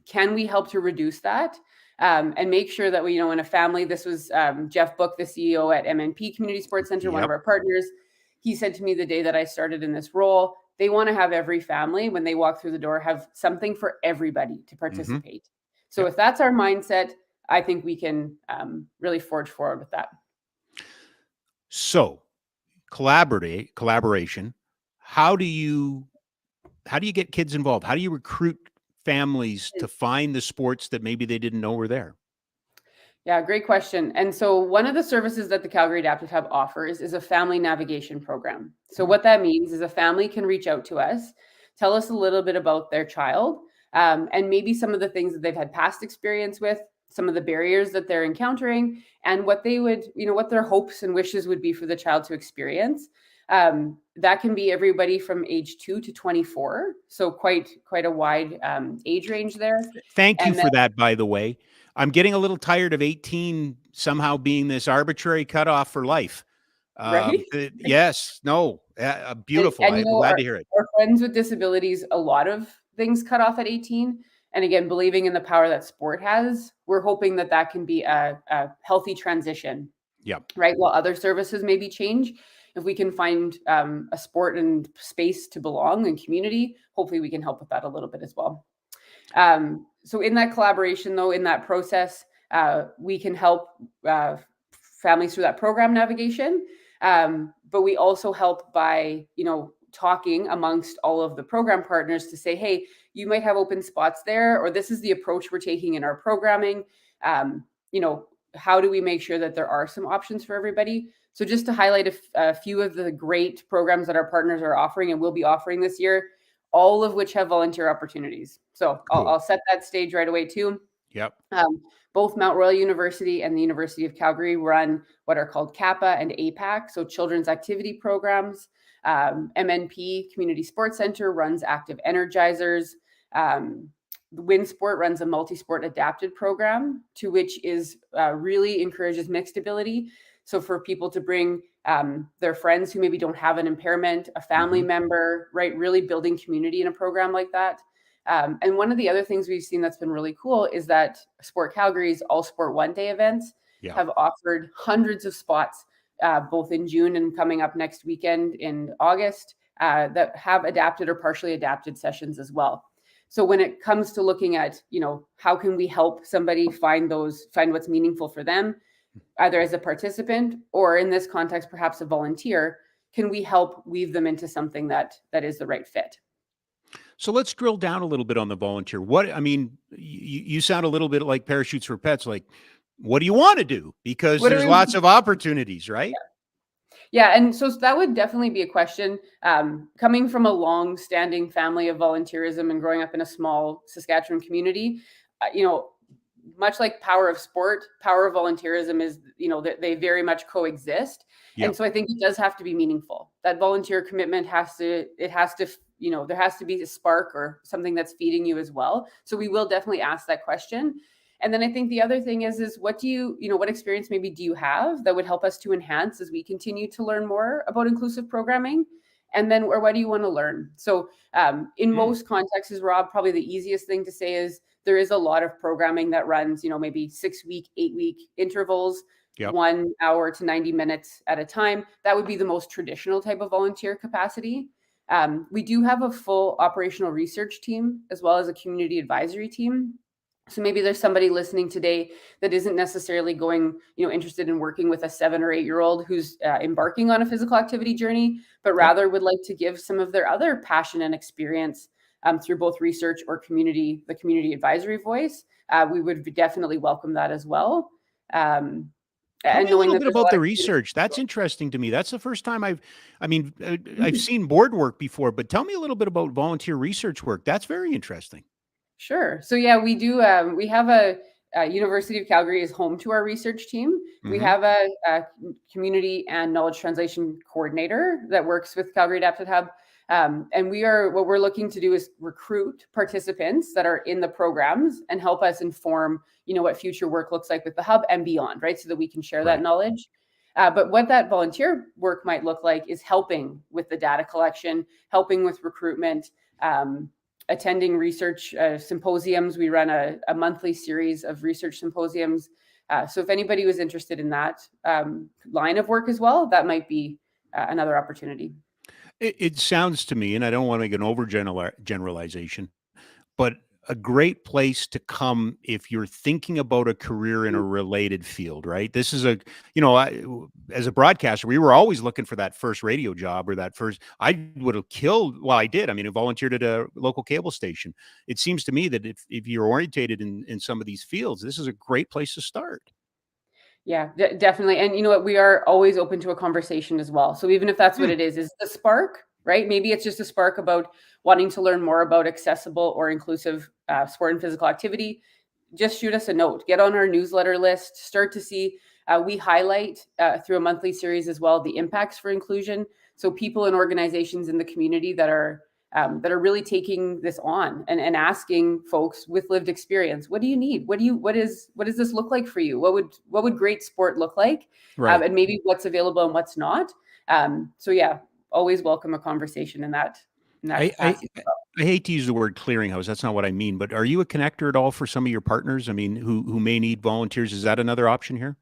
can we help to reduce that? And make sure that we, in a family, this was Jeff Book, the CEO at MNP Community Sports Center, one of our partners. He said to me the day that I started in this role, they want to have every family, when they walk through the door, have something for everybody to participate. So if that's our mindset, I think we can really forge forward with that. So collaboration, how do you get kids involved? How do you recruit families to find the sports that maybe they didn't know were there? Yeah, great question. And so one of the services that the Calgary Adaptive Hub offers is a family navigation program. So what that means is a family can reach out to us, tell us a little bit about their child, and maybe some of the things that they've had past experience with, some of the barriers that they're encountering, and what they would, what their hopes and wishes would be for the child to experience. That can be everybody from age 2 to 24. So quite a wide age range there. Thank you for that, by the way. I'm getting a little tired of 18 somehow being this arbitrary cutoff for life. Right? Yes. No. Beautiful. And I'm glad to hear it. Our friends with disabilities, a lot of things cut off at 18. And again, believing in the power that sport has, we're hoping that that can be a healthy transition. Yeah. Right. While other services maybe change, if we can find a sport and space to belong and community, hopefully we can help with that a little bit as well. So in that collaboration, though, in that process, we can help families through that program navigation. But we also help by, talking amongst all of the program partners to say, hey, you might have open spots there, or this is the approach we're taking in our programming. How do we make sure that there are some options for everybody? So just to highlight a few of the great programs that our partners are offering and will be offering this year, all of which have volunteer opportunities. So Cool. I'll set that stage right away too. Yep. Both Mount Royal University and the University of Calgary run what are called CAPA and APAC, so children's activity programs. MNP, Community Sports Center, runs active energizers. WinSport runs a multi-sport adapted program, to which is really encourages mixed ability. So for people to bring their friends who maybe don't have an impairment, a family member, right? Really building community in a program like that. And one of the other things we've seen that's been really cool is that Sport Calgary's All Sport One Day events have offered hundreds of spots, both in June and coming up next weekend in August, that have adapted or partially adapted sessions as well. So when it comes to looking at, how can we help somebody find what's meaningful for them, either as a participant or in this context, perhaps a volunteer, can we help weave them into something that is the right fit? So let's drill down a little bit on the volunteer. You sound a little bit like Parachutes for Pets. Like, what do you want to do? Because there's lots of opportunities, right? Yeah. And so that would definitely be a question. Coming from a long-standing family of volunteerism and growing up in a small Saskatchewan community, much like power of sport, power of volunteerism is, they very much coexist. Yep. And so I think it does have to be meaningful. That volunteer commitment there has to be a spark or something that's feeding you as well. So we will definitely ask that question. And then I think the other thing is what what experience maybe do you have that would help us to enhance as we continue to learn more about inclusive programming? And then, or what do you want to learn? So in most contexts, Rob, probably the easiest thing to say is there is a lot of programming that runs, maybe 6-week, 8-week intervals, 1 hour to 90 minutes at a time. That would be the most traditional type of volunteer capacity. We do have a full operational research team as well as a community advisory team. So maybe there's somebody listening today that isn't necessarily going, interested in working with a 7 or 8-year-old who's embarking on a physical activity journey, but rather would like to give some of their other passion and experience through both research or the community advisory voice. We would definitely welcome that as well. Tell me a little bit about the research. That's interesting to me. That's the first time I've seen board work before, but tell me a little bit about volunteer research work. That's very interesting. Sure. So yeah, we do. We have a University of Calgary is home to our research team. We have a community and knowledge translation coordinator that works with Calgary Adaptive Hub. And what we're looking to do is recruit participants that are in the programs and help us inform, what future work looks like with the hub and beyond, right? So that we can share that knowledge. But what that volunteer work might look like is helping with the data collection, helping with recruitment, attending research symposiums. We run a monthly series of research symposiums. So if anybody was interested in that line of work as well, that might be another opportunity. It sounds to me, and I don't want to make an overgeneralization, but a great place to come if you're thinking about a career in a related field, right? This is as a broadcaster, we were always looking for that first radio job or that first. I would have killed. Well, I did. I mean, I volunteered at a local cable station. It seems to me that if you're orientated in some of these fields, this is a great place to start. Yeah, definitely. And you know what? We are always open to a conversation as well. So even if that's what it is the spark, right? Maybe it's just a spark about wanting to learn more about accessible or inclusive sport and physical activity. Just shoot us a note, get on our newsletter list, start to see. We highlight through a monthly series as well the impacts for inclusion. So people and organizations in the community that are really taking this on and asking folks with lived experience, what do you need? What does this look like for you? What would great sport look like? Right. And maybe what's available and what's not. So yeah, always welcome a conversation in that. I hate to use the word clearinghouse. That's not what I mean. But are you a connector at all for some of your partners? I mean, who may need volunteers? Is that another option here?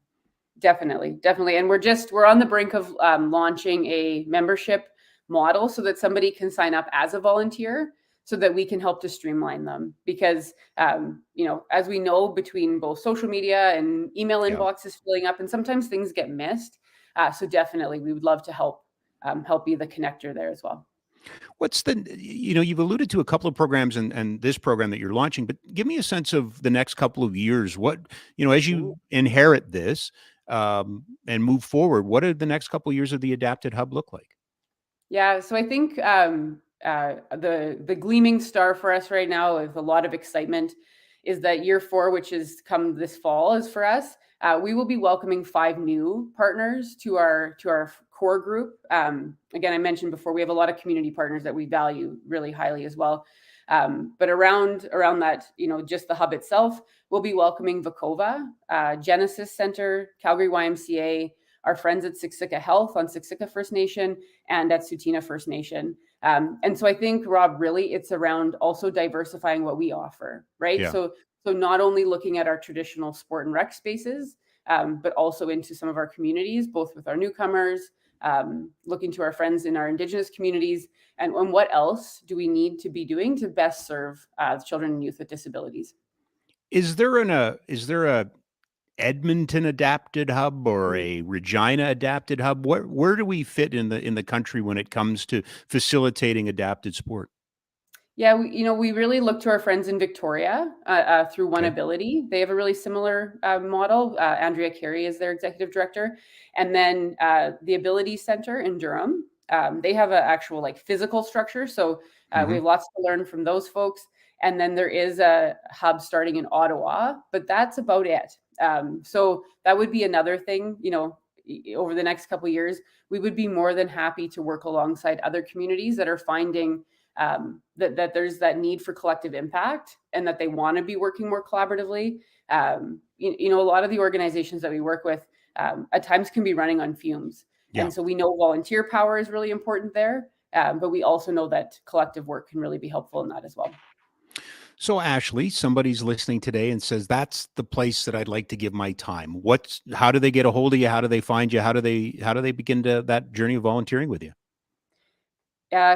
Definitely. And we're on the brink of launching a membership model so that somebody can sign up as a volunteer so that we can help to streamline them. Because, as we know, between both social media and email inboxes filling up, and sometimes things get missed. So definitely we would love to help be the connector there as well. What's you've alluded to a couple of programs and this program that you're launching, but give me a sense of the next couple of years. What, as you inherit this and move forward, what do the next couple of years of the Adapted Hub look like? Yeah, so I think the gleaming star for us right now with a lot of excitement is that year 4, which is come this fall, is for us. We will be welcoming 5 new partners to our core group. Again, I mentioned before, we have a lot of community partners that we value really highly as well. But around that, just the hub itself, we'll be welcoming Vekova, Genesis Center, Calgary YMCA, our friends at Siksika Health on Siksika First Nation and at Tsuut'ina First Nation. And so I think, Rob, really it's around also diversifying what we offer, right? Yeah. So not only looking at our traditional sport and rec spaces, but also into some of our communities, both with our newcomers, looking to our friends in our Indigenous communities, and what else do we need to be doing to best serve children and youth with disabilities. Is there a Edmonton Adapted Hub or a Regina Adapted Hub? Where do we fit in the country when it comes to facilitating adapted sport? Yeah, we really look to our friends in Victoria through One Ability. They have a really similar model. Andrea Carey is their executive director. And then the Ability Center in Durham, they have an actual physical structure. So we have lots to learn from those folks. And then there is a hub starting in Ottawa, but that's about it. So that would be another thing, over the next couple of years, we would be more than happy to work alongside other communities that are finding that there's that need for collective impact and that they want to be working more collaboratively. A lot of the organizations that we work with at times can be running on fumes. Yeah. And so we know volunteer power is really important there, but we also know that collective work can really be helpful in that as well. So Ashley, somebody's listening today and says, that's the place that I'd like to give my time. How do they get a hold of you? How do they find you? How do they begin that journey of volunteering with you?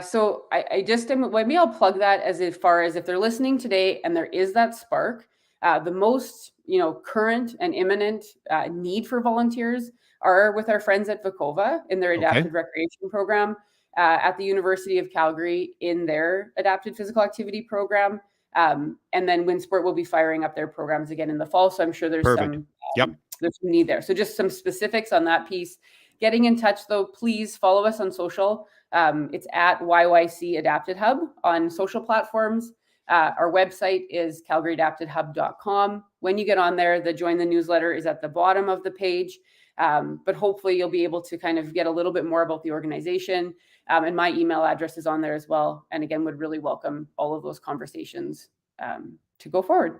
So maybe I'll plug that as far as if they're listening today and there is that spark, the most, current and imminent need for volunteers are with our friends at Vekova in their adapted recreation program, at the University of Calgary in their adapted physical activity program. And then WinSport will be firing up their programs again in the fall. So I'm sure there's some need there. So just some specifics on that piece. Getting in touch though, please follow us on social. It's at YYC Adapted Hub on social platforms. Our website is calgaryadaptedhub.com. When you get on there, the join the newsletter is at the bottom of the page. But hopefully you'll be able to kind of get a little bit more about the organization. And my email address is on there as well. And again, would really welcome all of those conversations to go forward.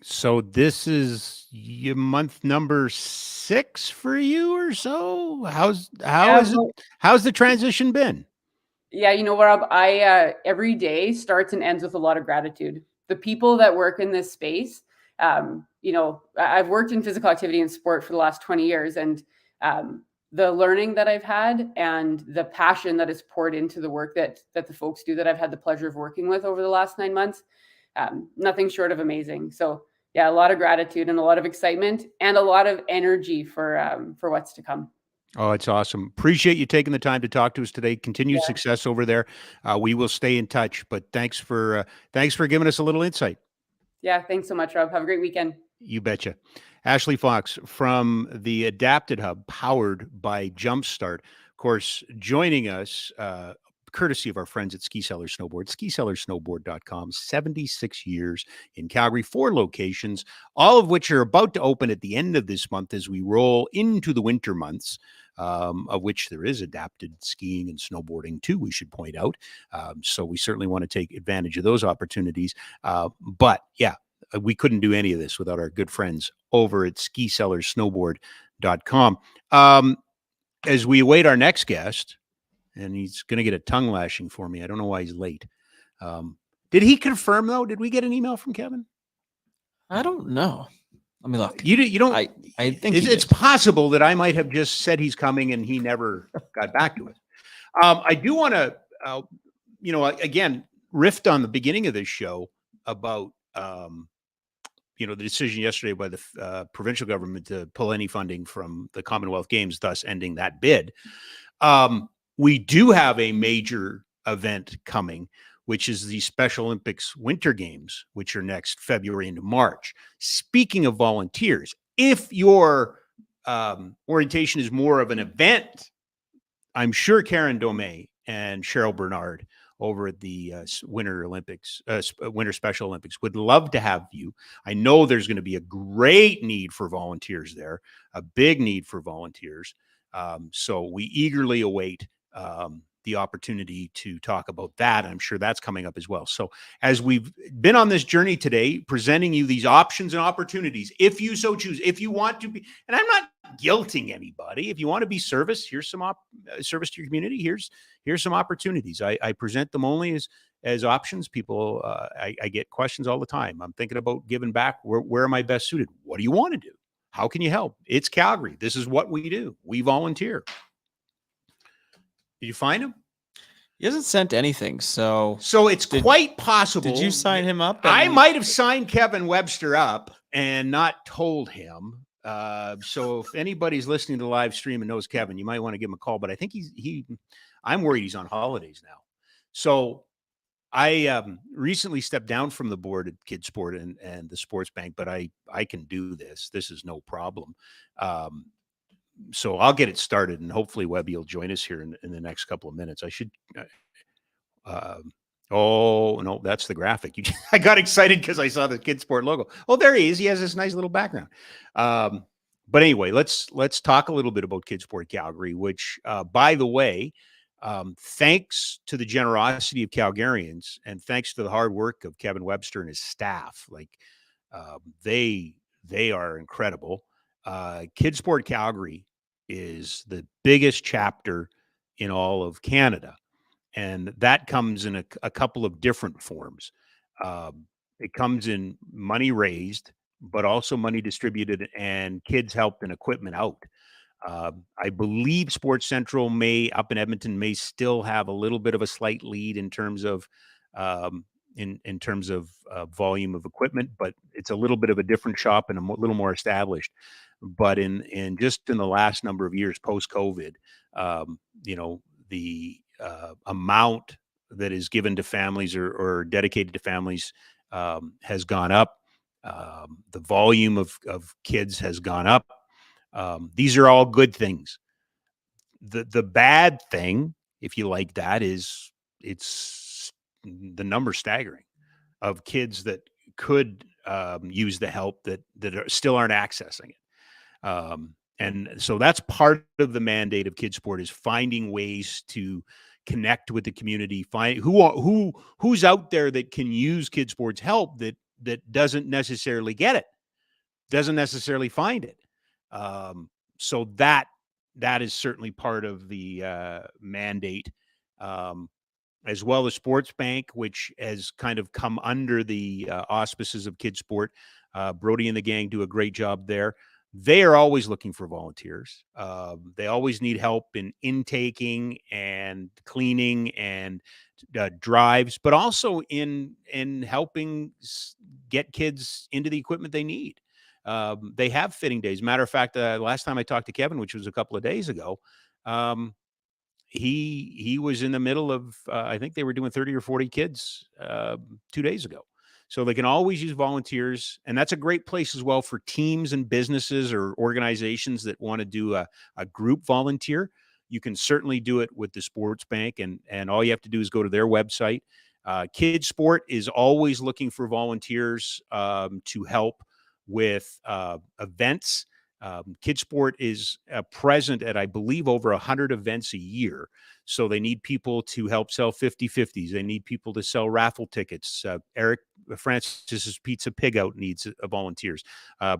So this is your month number 6 for you or so? How's the transition been? Yeah, Rob, I every day starts and ends with a lot of gratitude. The people that work in this space, I've worked in physical activity and sport for the last 20 years, and the learning that I've had and the passion that is poured into the work that the folks do that I've had the pleasure of working with over the last 9 months, Nothing short of amazing. So yeah, a lot of gratitude and a lot of excitement and a lot of energy for what's to come. Oh, it's awesome. Appreciate you taking the time to talk to us today. Continued success over there. We will stay in touch, but thanks for giving us a little insight. Yeah, thanks so much, Rob. Have a great weekend. You betcha. Ashley Fox from the Adapted Hub, powered by Jumpstart. Of course, joining us, courtesy of our friends at Ski Cellar Snowboard, skicellarsnowboard.com, 76 years in Calgary, 4 locations, all of which are about to open at the end of this month as we roll into the winter months, of which there is adapted skiing and snowboarding too, we should point out. So we certainly want to take advantage of those opportunities. But yeah, we couldn't do any of this without our good friends over at skicellarsnowboard.com. As we await our next guest, and he's going to get a tongue lashing for me. I don't know why he's late. Did he confirm, though? Did we get an email from Kevin? I don't know. Let me look. You don't. I think it's possible that I might have just said he's coming and he never got back to us. I do want to, again, riffed on the beginning of this show about, the decision yesterday by the provincial government to pull any funding from the Commonwealth Games, thus ending that bid. We do have a major event coming, which is the Special Olympics Winter Games, which are next February into March. Speaking of volunteers, if your orientation is more of an event, I'm sure Karen Domey and Cheryl Bernard over at the Winter Special Olympics would love to have you. I know there's going to be a great need for volunteers there, a big need for volunteers. So we eagerly await the opportunity to talk about that. I'm sure that's coming up as well. So as we've been on this journey today, presenting you these options and opportunities, if you so choose, if you want to be, and I'm not guilting anybody, if you want to be service, here's some service to your community. Here's some opportunities. I present them only as options. People, I get questions all the time. I'm thinking about giving back. Where am I best suited? What do you want to do? How can you help? It's Calgary. This is what we do. We volunteer. Did you find him? He hasn't sent anything, so it's quite possible. Did you sign him up? I might have signed Kevin Webster up and not told him. So if anybody's listening to the live stream and knows Kevin, you might want to give him a call. But I think I'm worried he's on holidays now. So I recently stepped down from the board at Kidsport and the Sports Bank, but I can do this. This is no problem. So I'll get it started, and hopefully Webby will join us here in the next couple of minutes. I should. Oh no, that's the graphic. I got excited because I saw the Kidsport logo. Oh, there he is. He has this nice little background. But anyway, let's talk a little bit about Kidsport Calgary, which, by the way, thanks to the generosity of Calgarians and thanks to the hard work of Kevin Webster and his staff, they are incredible. Kidsport Calgary is the biggest chapter in all of Canada, and that comes in a couple of different forms. It comes in money raised, but also money distributed and kids helped and equipment out. I believe Sports Central up in Edmonton may still have a little bit of a slight lead in terms of in terms of volume of equipment, but it's a little bit of a different shop and a little more established. But in just in the last number of years post-COVID, the amount that is given to families or dedicated to families has gone up. The volume of kids has gone up. These are all good things. The bad thing, if you like that, is it's the number staggering of kids that could use the help that still aren't accessing it. And so that's part of the mandate of Kidsport, is finding ways to connect with the community, find who's out there that can use Kidsport's help that doesn't necessarily get it, doesn't necessarily find it. So that is certainly part of the mandate, as well as Sports Bank, which has kind of come under the auspices of Kidsport. Brody and the gang do a great job there. They are always looking for volunteers. They always need help in intaking and cleaning and drives, but also in helping get kids into the equipment they need. They have fitting days. Matter of fact, last time I talked to Kevin, which was a couple of days ago, he was in the middle of I think they were doing 30 or 40 kids 2 days ago. So they can always use volunteers, and that's a great place as well for teams and businesses or organizations that want to do a group volunteer. You can certainly do it with the sports bank, and all you have to do is go to their website. Kids Sport is always looking for volunteers to help with events. Kids Sport is present at, I believe, over 100 events a year. So they need people to help sell 50/50s. They need people to sell raffle tickets. Eric Francis's Pizza Pig Out needs volunteers.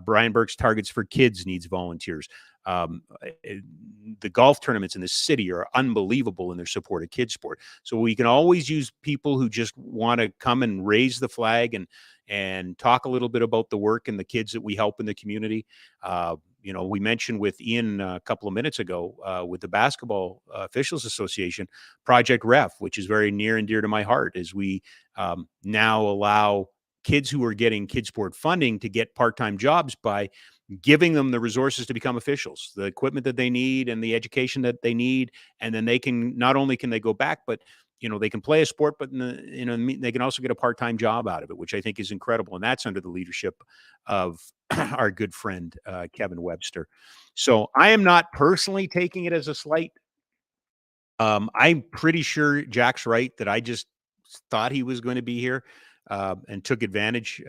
Brian Burke's Targets for Kids needs volunteers. The golf tournaments in the city are unbelievable in their support of Kids Sport. So we can always use people who just want to come and raise the flag and talk a little bit about the work and the kids that we help in the community. We mentioned with Ian a couple of minutes ago with the Basketball Officials Association, Project Ref, which is very near and dear to my heart, as we now allow kids who are getting Kids Sport funding to get part-time jobs by giving them the resources to become officials, the equipment that they need and the education that they need. And then they can, not only can they go back, but they can play a sport, but they can also get a part-time job out of it, which I think is incredible. And that's under the leadership of our good friend, Kevin Webster. So I am not personally taking it as a slight. I'm pretty sure Jack's right that I just thought he was going to be here and took advantage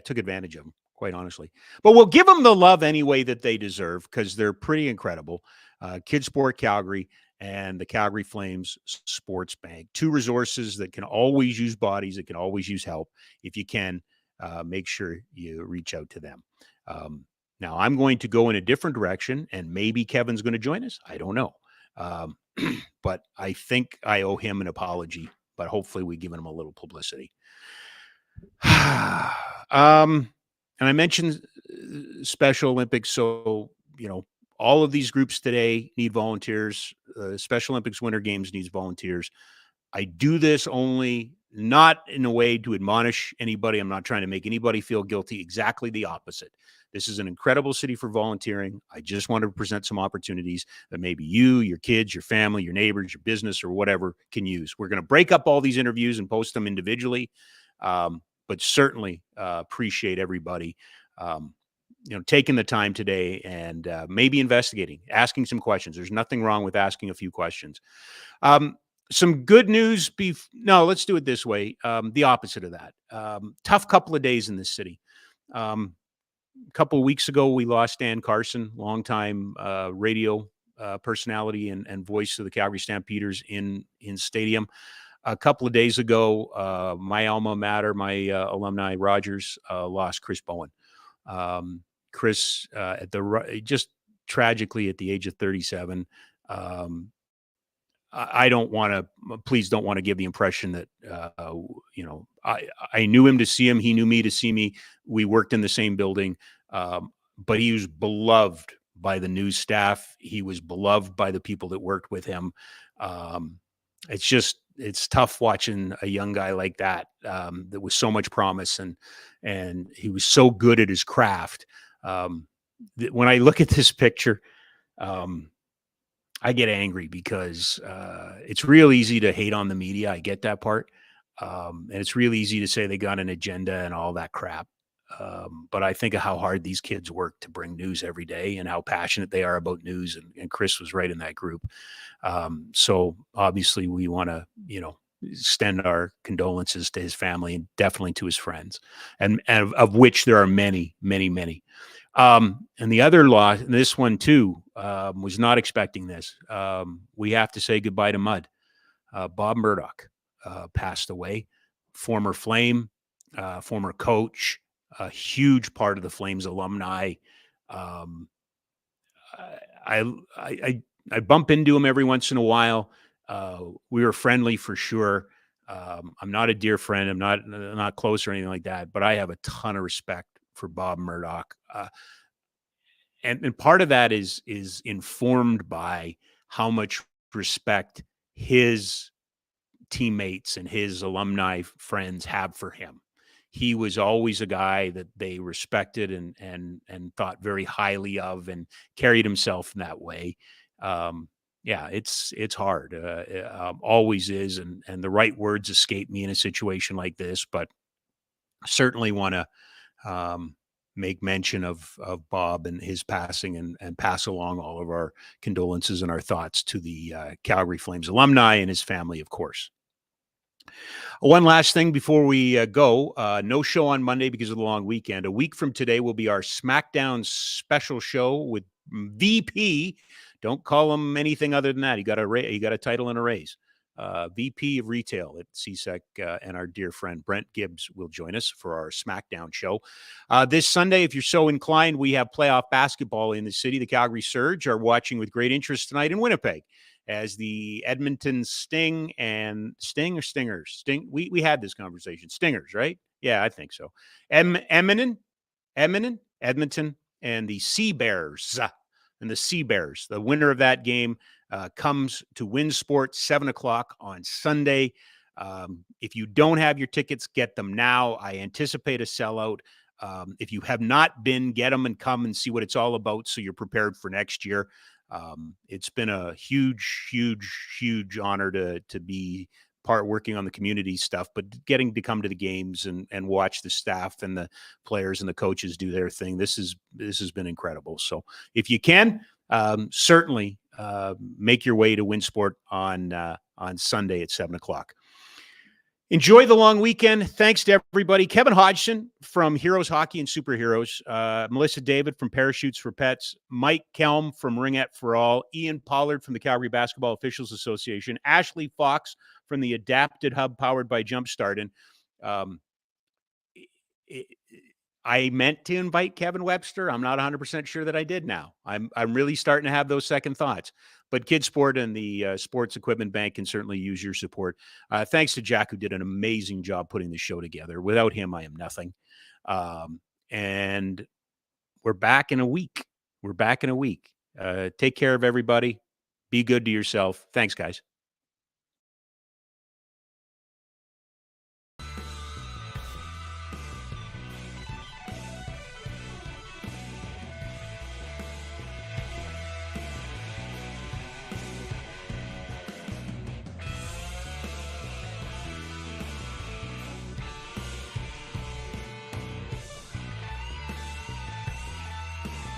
took advantage of him, quite honestly. But we'll give them the love anyway that they deserve, because they're pretty incredible. Kids Sport Calgary and the Calgary Flames Sports Bank, two resources that can always use bodies, that can always use help. If you can, make sure you reach out to them. Now, I'm going to go in a different direction, and maybe Kevin's going to join us. I don't know. But I think I owe him an apology, but hopefully we've given him a little publicity. And I mentioned Special Olympics. So, all of these groups today need volunteers. Special Olympics Winter Games needs volunteers. I do this only not in a way to admonish anybody. I'm not trying to make anybody feel guilty. Exactly the opposite. This is an incredible city for volunteering. I just want to present some opportunities that maybe you, your kids, your family, your neighbors, your business, or whatever can use. We're going to break up all these interviews and post them individually. But certainly appreciate everybody, taking the time today and maybe investigating, asking some questions. There's nothing wrong with asking a few questions. Some good news. No, let's do it this way. The opposite of that. Tough couple of days in this city. A couple of weeks ago, we lost Dan Carson, longtime radio personality and voice of the Calgary Stampeders in stadium. A couple of days ago, my alma mater, my alumni Rogers, lost Chris Bowen. Chris, just tragically at the age of 37. I don't want to, please don't want to give the impression that, I knew him to see him. He knew me to see me. We worked in the same building, but he was beloved by the news staff. He was beloved by the people that worked with him. It's tough watching a young guy like that, that was so much promise and he was so good at his craft. When I look at this picture, I get angry because it's real easy to hate on the media. I get that part. And it's real easy to say they got an agenda and all that crap. But I think of how hard these kids work to bring news every day and how passionate they are about news. And Chris was right in that group. So obviously we want to, extend our condolences to his family and definitely to his friends, and of which there are many, many, many. And the other loss, and this one too, was not expecting this. We have to say goodbye to Mud. Bob Murdoch passed away, former Flame, former coach, a huge part of the Flames alumni. I bump into him every once in a while. We were friendly for sure. I'm not a dear friend. I'm not close or anything like that, but I have a ton of respect for Bob Murdoch. And part of that is informed by how much respect his teammates and his alumni friends have for him. He was always a guy that they respected and thought very highly of, and carried himself in that way. Yeah, it's hard. Always is, and the right words escape me in a situation like this, but certainly want to make mention of Bob and his passing, and pass along all of our condolences and our thoughts to the Calgary Flames alumni and his family, of course. One last thing before we go. No show on Monday because of the long weekend. A week from today will be our SmackDown special show with VP. Don't call him anything other than that. He got a title and a raise. VP of Retail at CSEC, and our dear friend Brent Gibbs will join us for our SmackDown show. This Sunday, if you're so inclined, we have playoff basketball in the city. The Calgary Surge are watching with great interest tonight in Winnipeg, as the Edmonton Sting and Sting or Stingers? Sting. We had this conversation. Stingers, right? Yeah, I think so. Edmonton, and the Sea Bears. And the Sea Bears. The winner of that game comes to Win Sports, 7 o'clock on Sunday. If you don't have your tickets, get them now. I anticipate a sellout. If you have not been, get them and come and see what it's all about, so you're prepared for next year. It's been a huge honor to be working on the community stuff, but getting to come to the games and watch the staff and the players and the coaches do their thing. This has been incredible. So if you can, certainly make your way to Winsport on Sunday at 7 o'clock. Enjoy the long weekend. Thanks to everybody. Kevin Hodgson from Heroes Hockey and Superheroes, Melissa David from Parachutes for Pets, Mike Kelm from Ringette for All, Ian Pollard from the Calgary Basketball Officials Association, Ashley Fox from the Adapted Hub powered by Jumpstart. And I meant to invite Kevin Webster. I'm not 100% sure that I did now. I'm really starting to have those second thoughts. But Kidsport and the Sports Equipment Bank can certainly use your support. Thanks to Jack, who did an amazing job putting the show together. Without him, I am nothing. And we're back in a week. Take care of everybody. Be good to yourself. Thanks, guys.